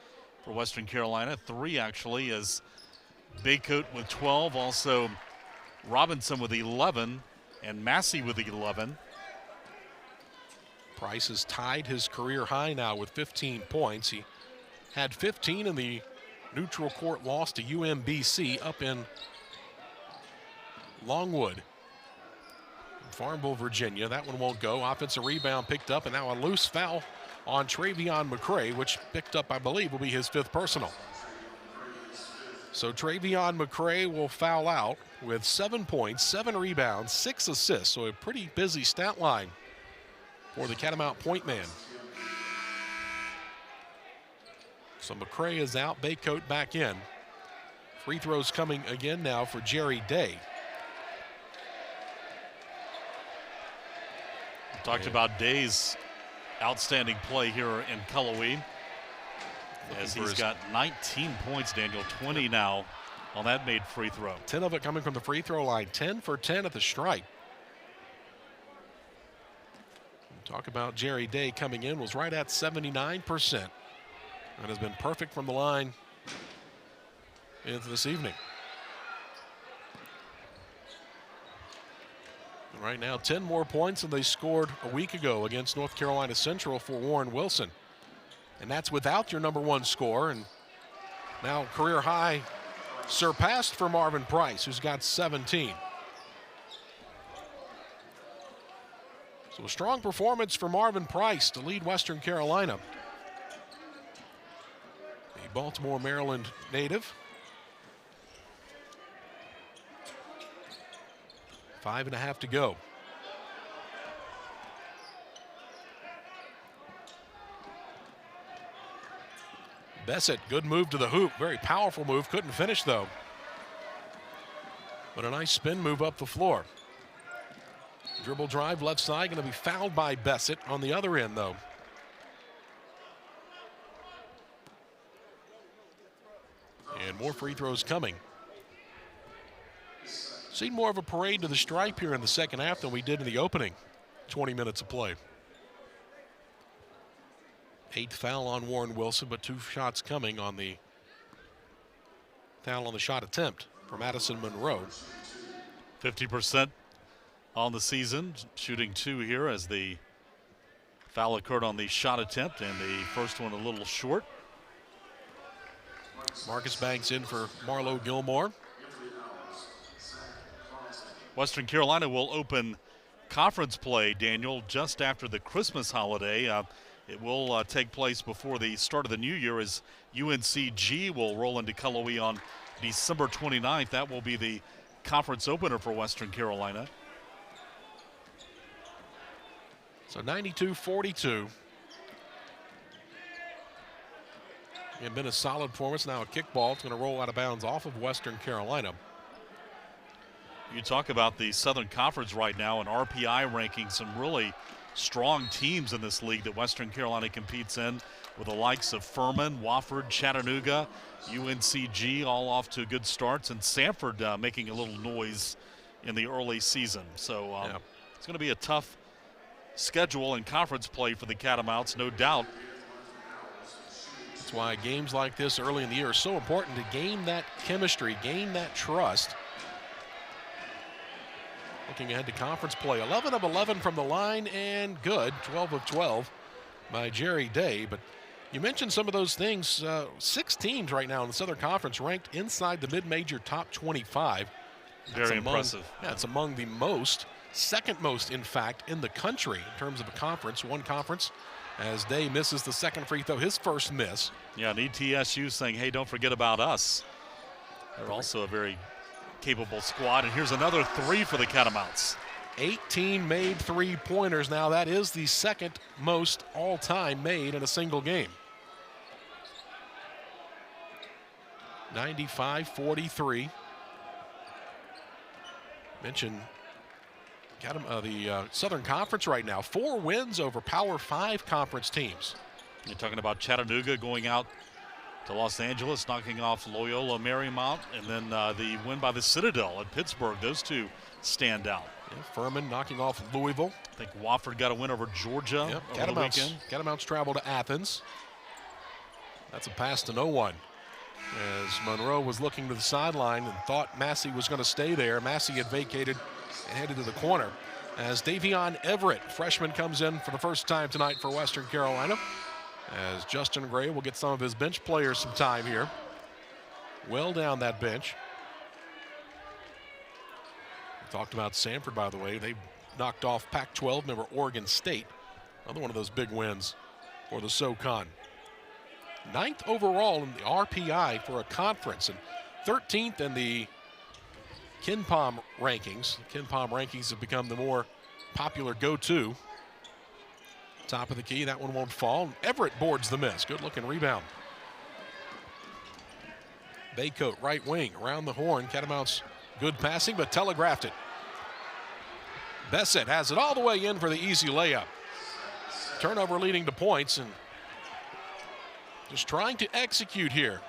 for Western Carolina. 3 actually, as Baycoat with 12, also Robinson with 11, and Massey with 11. Price has tied his career high now with 15 points. He had 15 in the neutral court loss to UMBC up in Longwood, Farmville, Virginia. That one won't go. Offensive rebound picked up, and now a loose foul on Travion McCray, which picked up, I believe, will be his 5th personal. So Travion McCray will foul out with 7 points, 7 rebounds, 6 assists. So a pretty busy stat line for the Catamount point man. So McCray is out, Baycoat back in. Free throws coming again now for Jerry Day. We talked about Day's outstanding play here in Cullowhee, as he's got 19 points, Daniel, 20 now on that made free throw. 10 of it coming from the free throw line, 10 for 10 at the stripe. Talk about Jerry Day coming in, was right at 79%. And has been perfect from the line into this evening. And right now, 10 more points than they scored a week ago against North Carolina Central for Warren Wilson. And that's without your number 1 scorer. And now career high surpassed for Marvin Price, who's got 17. So a strong performance for Marvin Price to lead Western Carolina. A Baltimore, Maryland native. 5.5 to go. Bessett, good move to the hoop. Very powerful move. Couldn't finish, though. But a nice spin move up the floor. Dribble drive left side, going to be fouled by Bessett on the other end, though. And more free throws coming. Seen more of a parade to the stripe here in the second half than we did in the opening 20 minutes of play. 8th foul on Warren Wilson, but 2 shots coming on the foul on the shot attempt from Addison Monroe. 50% on the season, shooting 2 here as the foul occurred on the shot attempt, and the first one a little short. Marcus Banks in for Marlo Gilmore. Western Carolina will open conference play, Daniel, just after the Christmas holiday. It will take place before the start of the new year, as UNCG will roll into Cullowhee on December 29th. That will be the conference opener for Western Carolina. So 92-42. It's been a solid performance. Now a kickball. It's going to roll out of bounds off of Western Carolina. You talk about the Southern Conference right now and RPI ranking some really strong teams in this league that Western Carolina competes in, with the likes of Furman, Wofford, Chattanooga, UNCG all off to good starts, and Sanford making a little noise in the early season. So It's going to be a tough schedule and conference play for the Catamounts, no doubt. That's why games like this early in the year are so important, to gain that chemistry, gain that trust. Looking ahead to conference play, 11 of 11 from the line and good, 12 of 12 by Jerry Day. But you mentioned some of those things. 6 teams right now in the Southern Conference ranked inside the mid-major top 25. Very impressive. Yeah, it's among the most, second most, in fact, in the country in terms of a conference. One conference as Day misses the second free throw, his first miss. Yeah, and ETSU saying, hey, don't forget about us. They're also a very capable squad. And here's another three for the Catamounts. 18 made three-pointers now. That is the second most all-time made in a single game. 95-43. Mentioned the Southern Conference right now. 4 wins over Power 5 conference teams. You're talking about Chattanooga going out to Los Angeles, knocking off Loyola Marymount, and then the win by the Citadel at Pittsburgh. Those two stand out. Yeah, Furman knocking off Louisville. I think Wofford got a win over Georgia over the weekend. Catamounts travel to Athens. That's a pass to no one. As Monroe was looking to the sideline and thought Massey was going to stay there. Massey had vacated and headed to the corner. As Davion Everett, freshman, comes in for the first time tonight for Western Carolina. As Justin Gray will get some of his bench players some time here. Well down that bench. We talked about Sanford, by the way. They knocked off Pac-12 member Oregon State. Another one of those big wins for the SoCon. 9th overall in the RPI for a conference and 13th in the KenPom rankings. The KenPom rankings have become the more popular go-to. Top of the key, that one won't fall. Everett boards the miss. Good looking rebound. Baycoat, right wing, around the horn. Catamounts, good passing, but telegraphed it. Bessette has it all the way in for the easy layup. Turnover leading to points, and just trying to execute here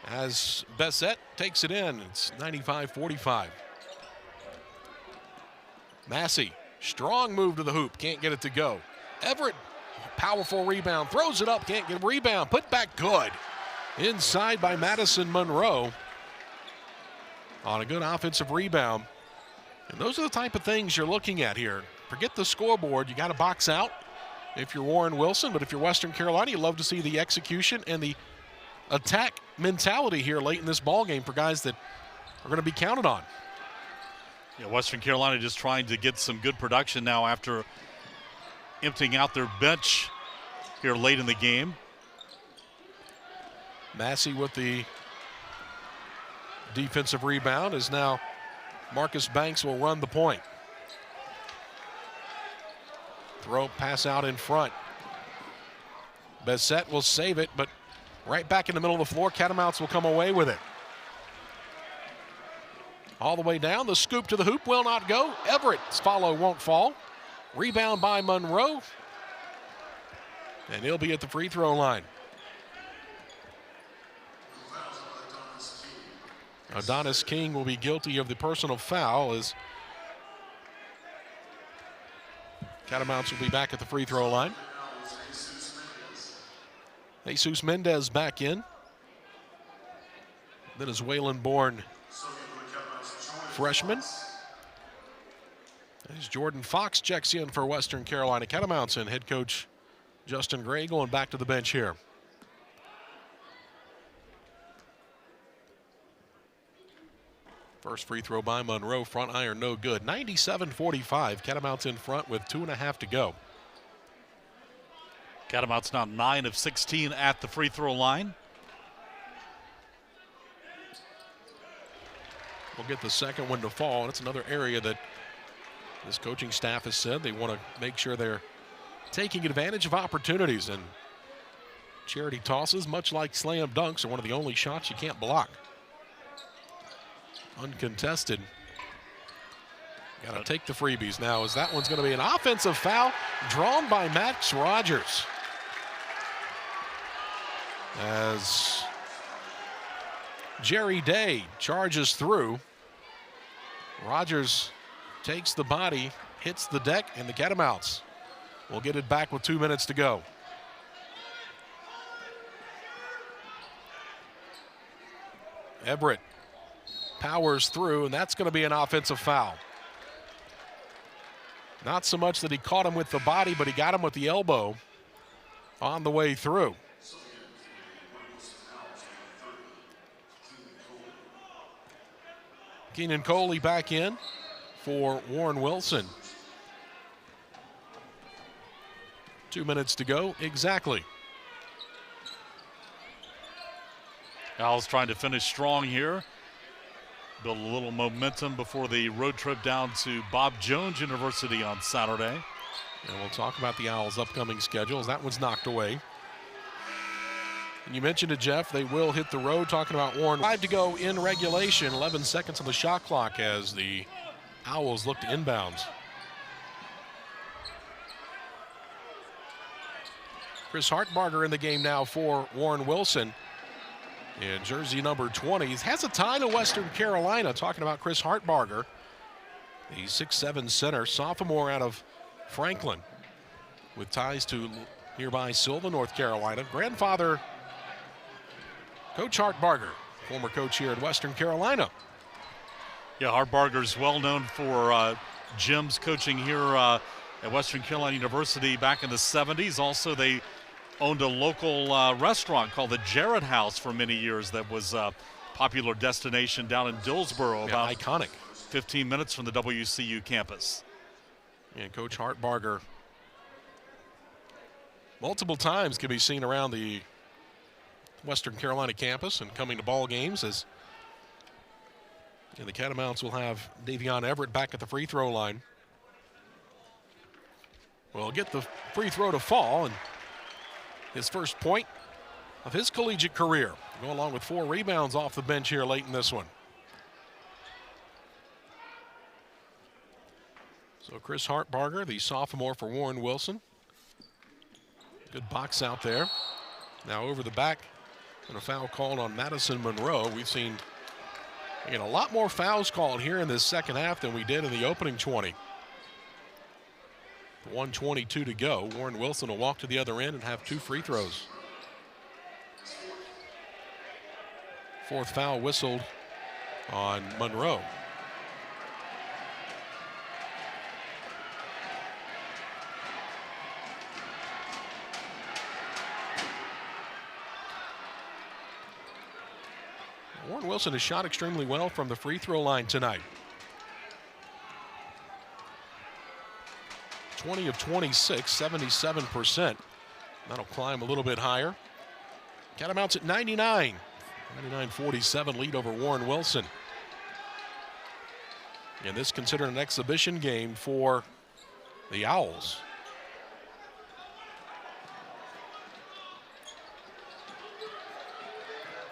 as Bessette takes it in. It's 95-45. Massey, strong move to the hoop, can't get it to go. Everett, powerful rebound, throws it up, can't get a rebound, put back good. Inside by Madison Monroe on a good offensive rebound. And those are the type of things you're looking at here. Forget the scoreboard, you got to box out if you're Warren Wilson, but if you're Western Carolina, you love to see the execution and the attack mentality here late in this ball game for guys that are going to be counted on. Yeah, Western Carolina just trying to get some good production now after emptying out their bench here late in the game. Massey with the defensive rebound as now Marcus Banks will run the point. Throw, pass out in front. Bessette will save it, but right back in the middle of the floor, Catamounts will come away with it. All the way down, the scoop to the hoop will not go. Everett's follow won't fall. Rebound by Monroe. And he'll be at the free throw line. Adonis King will be guilty of the personal foul as Catamounts will be back at the free throw line. Jesus Mendez back in. Venezuelan-born freshman. As Jordan Fox checks in for Western Carolina Catamounts, and head coach Justin Gray going back to the bench here. First free throw by Monroe, front iron no good. 97-45, Catamounts in front with 2.5 to go. Catamounts now 9 of 16 at the free throw line. We'll get the second one to fall, and it's another area that this coaching staff has said they want to make sure they're taking advantage of opportunities, and charity tosses, much like slam dunks, are one of the only shots you can't block. Uncontested. Got to take the freebies now, as that one's going to be an offensive foul drawn by Max Rogers. As Jerry Day charges through, Rogers takes the body, hits the deck, and the Catamounts will get it back with 2 minutes to go. Everett powers through, and that's going to be an offensive foul. Not so much that he caught him with the body, but he got him with the elbow on the way through. Keenan Coley back in for Warren Wilson. 2 minutes to go exactly. Owls trying to finish strong here. Build a little momentum before the road trip down to Bob Jones University on Saturday. And we'll talk about the Owls' upcoming schedules. That one's knocked away. And you mentioned it, Jeff. They will hit the road. Talking about Warren. 5 to go in regulation. 11 seconds on the shot clock as the Owls look to inbounds. Chris Hartbarger in the game now for Warren Wilson. And jersey number 20 has a tie to Western Carolina. Talking about Chris Hartbarger, the 6'7" center, sophomore out of Franklin, with ties to nearby Silva, North Carolina. Grandfather, Coach Hartbarger, former coach here at Western Carolina. Yeah, Hartbarger's well known for Jim's coaching here at Western Carolina University back in the 70s. Also, they owned a local restaurant called the Jarrett House for many years that was a popular destination down in Dillsboro, about iconic. 15 minutes from the WCU campus. And Coach Hartbarger multiple times can be seen around the Western Carolina campus and coming to ball games as the Catamounts will have Davion Everett back at the free throw line. Well, get the free throw to fall, and his first point of his collegiate career. Go along with 4 rebounds off the bench here late in this one. So Chris Hartbarger, the sophomore for Warren Wilson. Good box out there. Now over the back, and a foul called on Madison Monroe. We've seen a lot more fouls called here in this second half than we did in the opening 20. 1:22 to go. Warren Wilson will walk to the other end and have 2 free throws. 4th foul whistled on Monroe. Warren Wilson has shot extremely well from the free throw line tonight. 20 of 26, 77%. That'll climb a little bit higher. Catamounts at 99. 99-47 lead over Warren Wilson. And this considered an exhibition game for the Owls.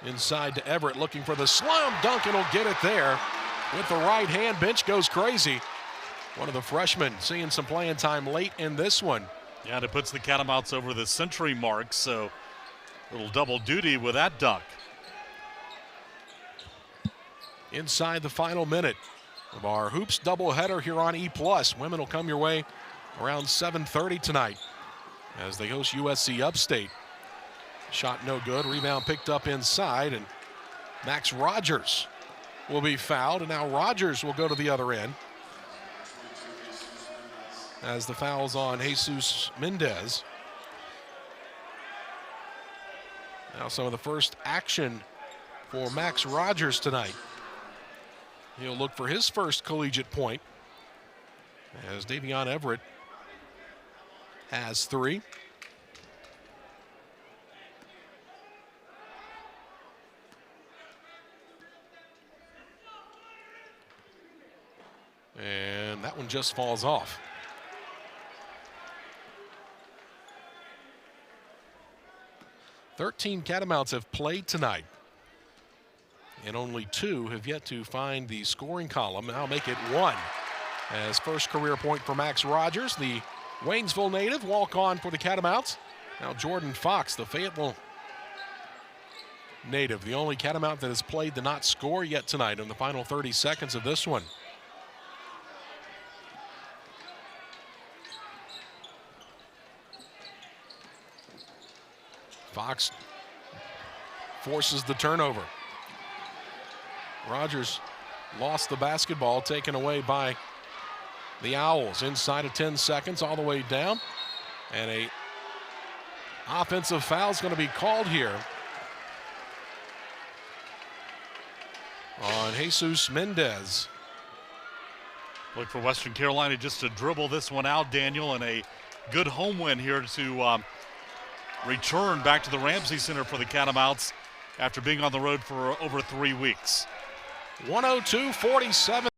Inside to Everett, looking for the slam dunk, and he'll get it there with the right hand. Bench goes crazy. One of the freshmen seeing some playing time late in this one. Yeah, and it puts the Catamounts over the century mark, so a little double duty with that dunk. Inside the final minute of our Hoops doubleheader here on E+. Women will come your way around 7:30 tonight as they host USC Upstate. Shot no good. Rebound picked up inside, and Max Rogers will be fouled, and now Rogers will go to the other end as the foul's on Jesus Mendez. Now some of the first action for Max Rogers tonight. He'll look for his first collegiate point as Davion Everett has 3. And that one just falls off. 13 Catamounts have played tonight, and only 2 have yet to find the scoring column. Now make it 1 as first career point for Max Rogers, the Waynesville native, walk-on for the Catamounts. Now Jordan Fox, the Fayetteville native, the only Catamount that has played to not score yet tonight in the final 30 seconds of this one. Fox forces the turnover. Rogers lost the basketball, taken away by the Owls. Inside of 10 seconds, all the way down. And a offensive foul is going to be called here on Jesus Mendez. Look for Western Carolina just to dribble this one out, Daniel, and a good home win here to return back to the Ramsey Center for the Catamounts after being on the road for over 3 weeks. 102-47.